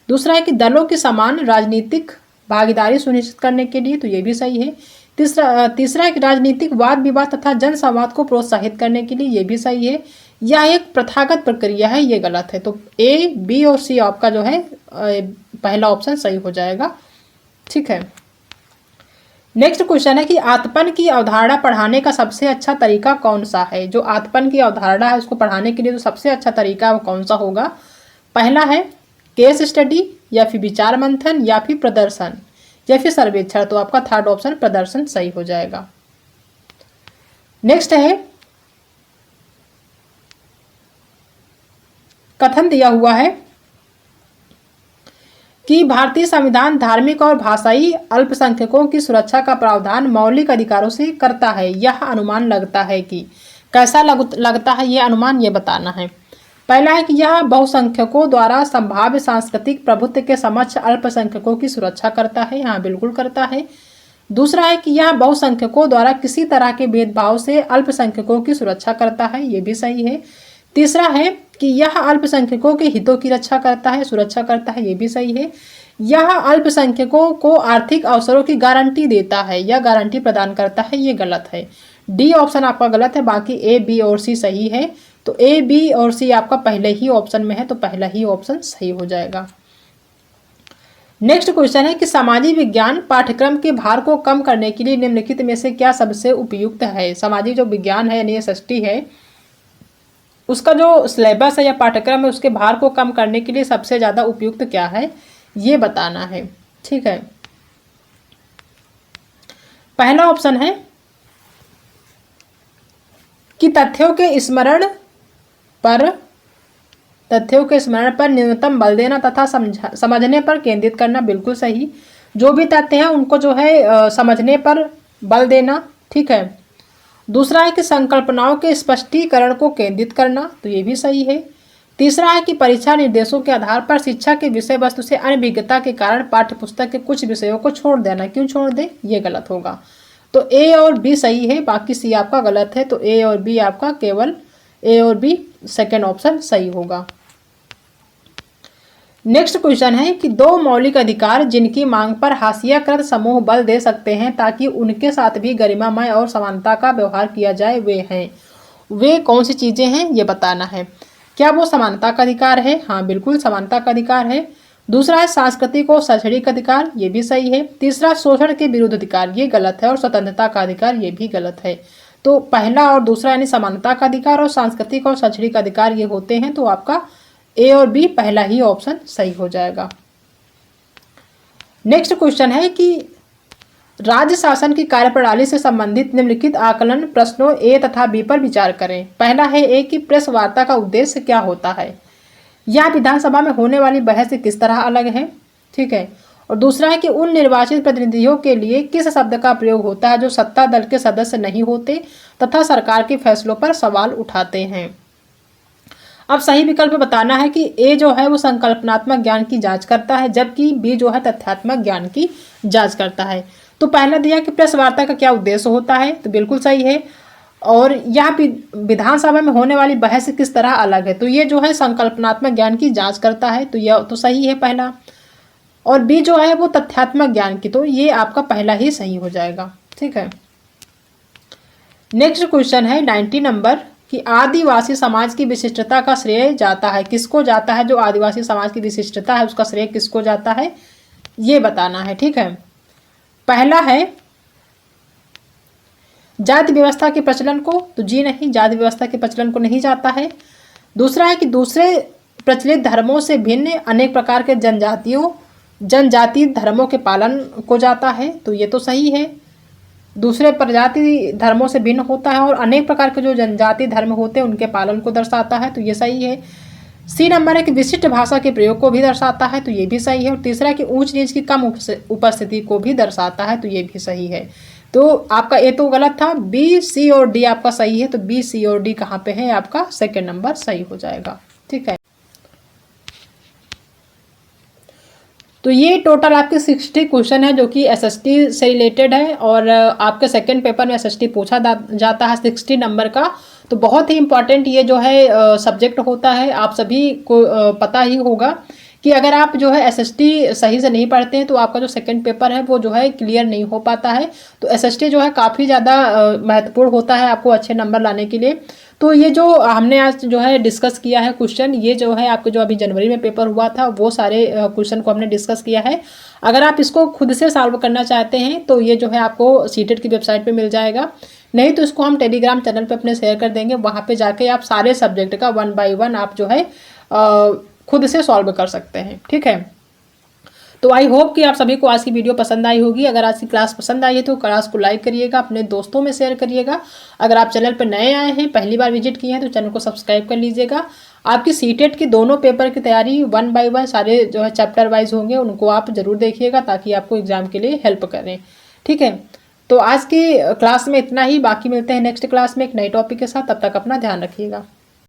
दूसरा है कि दलों की समान राजनीतिक भागीदारी सुनिश्चित करने के लिए, तो ये भी सही है। तीसरा है कि राजनीतिक वाद विवाद तथा जन संवाद को प्रोत्साहित करने के लिए, ये भी सही है। यह एक प्रथागत प्रक्रिया है, ये गलत है। तो ए, बी और सी आपका जो है पहला ऑप्शन सही हो जाएगा। ठीक है, नेक्स्ट क्वेश्चन है कि आत्मपन की अवधारणा पढ़ाने का सबसे अच्छा तरीका कौन सा है। जो आत्मपन की अवधारणा है उसको पढ़ाने के लिए जो सबसे अच्छा तरीका है वो कौन सा होगा? पहला है केस स्टडी, या फिर विचार मंथन, या फिर प्रदर्शन, या फिर सर्वेक्षण। तो आपका थर्ड ऑप्शन प्रदर्शन सही हो जाएगा। नेक्स्ट है कथन दिया हुआ है कि भारतीय संविधान धार्मिक और भाषाई अल्पसंख्यकों की सुरक्षा का प्रावधान मौलिक अधिकारों से करता है। यह अनुमान लगता है कि, कैसा लगता है ये अनुमान, ये बताना है। पहला है कि यह बहुसंख्यकों द्वारा संभाव्य सांस्कृतिक प्रभुत्व के समक्ष अल्पसंख्यकों की सुरक्षा करता है, हाँ बिल्कुल करता है। दूसरा है कि यह बहुसंख्यकों द्वारा किसी तरह के भेदभाव से अल्पसंख्यकों की सुरक्षा करता है, ये भी सही है। तीसरा है कि यह अल्पसंख्यकों के हितों की रक्षा करता है, सुरक्षा करता है, ये भी सही है। यह अल्पसंख्यकों को आर्थिक अवसरों की गारंटी देता है, यह गारंटी प्रदान करता है, ये गलत है। डी ऑप्शन आपका गलत है, बाकी ए, बी और सी सही है। तो ए, बी और सी आपका पहले ही ऑप्शन में है, तो पहला ही ऑप्शन सही हो जाएगा। नेक्स्ट क्वेश्चन है कि सामाजिक विज्ञान पाठ्यक्रम के भार को कम करने के लिए निम्नलिखित में से क्या सबसे उपयुक्त है। सामाजिक जो विज्ञान है यानी एसएसटी है, उसका जो सिलेबस है या पाठ्यक्रम है उसके भार को कम करने के लिए सबसे ज़्यादा उपयुक्त क्या है, ये बताना है। ठीक है, पहला ऑप्शन है कि तथ्यों के स्मरण पर न्यूनतम बल देना तथा समझने पर केंद्रित करना, बिल्कुल सही। जो भी तथ्य हैं उनको जो है समझने पर बल देना। ठीक है, दूसरा है कि संकल्पनाओं के स्पष्टीकरण को केंद्रित करना, तो ये भी सही है। तीसरा है कि परीक्षा निर्देशों के आधार पर शिक्षा के विषय वस्तु से अनभिज्ञता के कारण पाठ्यपुस्तक के कुछ विषयों को छोड़ देना, क्यों छोड़ दे, ये गलत होगा। तो ए और बी सही है, बाकी सी आपका गलत है। तो ए और बी आपका केवल ए और बी सेकेंड ऑप्शन सही होगा। नेक्स्ट क्वेश्चन है कि 2 मौलिक अधिकार जिनकी मांग पर हाशियाकृत समूह बल दे सकते हैं ताकि उनके साथ भी गरिमामय और समानता का व्यवहार किया जाए, वे हैं, वे कौन सी चीजें हैं ये बताना है। क्या वो समानता का अधिकार है? हाँ बिल्कुल समानता का अधिकार है। दूसरा है सांस्कृतिक और शैक्षणिक अधिकार, ये भी सही है। तीसरा शोषण के विरुद्ध अधिकार, ये गलत है। और स्वतंत्रता का अधिकार, ये भी गलत है। तो पहला और दूसरा यानी समानता का अधिकार और सांस्कृतिक और शैक्षणिक अधिकार ये होते हैं, तो आपका ए और बी पहला ही ऑप्शन सही हो जाएगा। नेक्स्ट क्वेश्चन है कि राज्य शासन की कार्यप्रणाली से संबंधित निम्नलिखित आकलन प्रश्नों ए तथा बी पर विचार करें। पहला है ए कि प्रेस वार्ता का उद्देश्य क्या होता है, यह विधानसभा में होने वाली बहस से किस तरह अलग है। ठीक है, और दूसरा है कि उन निर्वाचित प्रतिनिधियों के लिए किस शब्द का प्रयोग होता है जो सत्ता दल के सदस्य नहीं होते तथा सरकार के फैसलों पर सवाल उठाते हैं। अब सही विकल्प बताना है कि ए जो है वो संकल्पनात्मक ज्ञान की जांच करता है, जबकि बी जो है तथ्यात्मक ज्ञान की जांच करता है। तो पहला दिया कि प्रेस वार्ता का क्या उद्देश्य होता है, तो बिल्कुल सही है। और यहाँ विधानसभा में होने वाली बहस किस तरह अलग है, तो ये जो है संकल्पनात्मक ज्ञान की जांच करता है, तो यह तो सही है पहला। और बी जो है वो तथ्यात्मक ज्ञान की, तो ये आपका पहला ही सही हो जाएगा। ठीक है, नेक्स्ट क्वेश्चन है 90 नंबर कि आदिवासी समाज की विशिष्टता का श्रेय जाता है, किसको जाता है, जो आदिवासी समाज की विशिष्टता है उसका श्रेय किसको जाता है, ये बताना है। ठीक है, पहला है जाति व्यवस्था के प्रचलन को, तो जी नहीं, जाति व्यवस्था के प्रचलन को नहीं जाता है। दूसरा है कि दूसरे प्रचलित धर्मों से भिन्न अनेक प्रकार के जनजातीय धर्मों के पालन को जाता है, तो ये तो सही है। दूसरे प्रजाति धर्मों से भिन्न होता है और अनेक प्रकार के जो जनजातीय धर्म होते हैं उनके पालन को दर्शाता है, तो ये सही है। सी नंबर है कि विशिष्ट भाषा के प्रयोग को भी दर्शाता है, तो ये भी सही है। और तीसरा है कि ऊंच नीच की कम उपस्थिति को भी दर्शाता है, तो ये भी सही है। तो आपका ए तो गलत था, बी सी और डी आपका सही है, तो बी सी और डी कहाँ पे है, आपका सेकेंड नंबर सही हो जाएगा। ठीक है, तो ये टोटल आपके 60 क्वेश्चन है जो कि एसएसटी से रिलेटेड है, और आपके सेकंड पेपर में एसएसटी पूछा जाता है 60 नंबर का। तो बहुत ही इंपॉर्टेंट ये जो है सब्जेक्ट होता है, आप सभी को पता ही होगा कि अगर आप जो है एसएसटी सही से नहीं पढ़ते हैं तो आपका जो सेकंड पेपर है वो जो है क्लियर नहीं हो पाता है। तो एसएसटी जो है काफ़ी ज़्यादा महत्वपूर्ण होता है आपको अच्छे नंबर लाने के लिए। तो ये जो हमने आज जो है डिस्कस किया है क्वेश्चन, ये जो है आपके जो अभी जनवरी में पेपर हुआ था वो सारे क्वेश्चन को हमने डिस्कस किया है। अगर आप इसको खुद से सॉल्व करना चाहते हैं तो ये जो है आपको सीटेट की वेबसाइट पे मिल जाएगा, नहीं तो इसको हम टेलीग्राम चैनल पे अपने शेयर कर देंगे, वहाँ पे जाके आप सारे सब्जेक्ट का 1 बाय 1 आप जो है खुद से सॉल्व कर सकते हैं। ठीक है, तो आई होप कि आप सभी को आज की वीडियो पसंद आई होगी। अगर आज की क्लास पसंद आई है तो क्लास को लाइक करिएगा, अपने दोस्तों में शेयर करिएगा। अगर आप चैनल पर नए आए हैं, पहली बार विजिट किए हैं, तो चैनल को सब्सक्राइब कर लीजिएगा। आपकी सीटेट की दोनों पेपर की तैयारी 1 बाय 1 सारे जो है चैप्टर वाइज होंगे, उनको आप जरूर देखिएगा ताकि आपको एग्जाम के लिए हेल्प करें। ठीक है, तो आज की क्लास में इतना ही, बाकी मिलते हैं नेक्स्ट क्लास में एक नए टॉपिक के साथ। तब तक अपना ध्यान रखिएगा।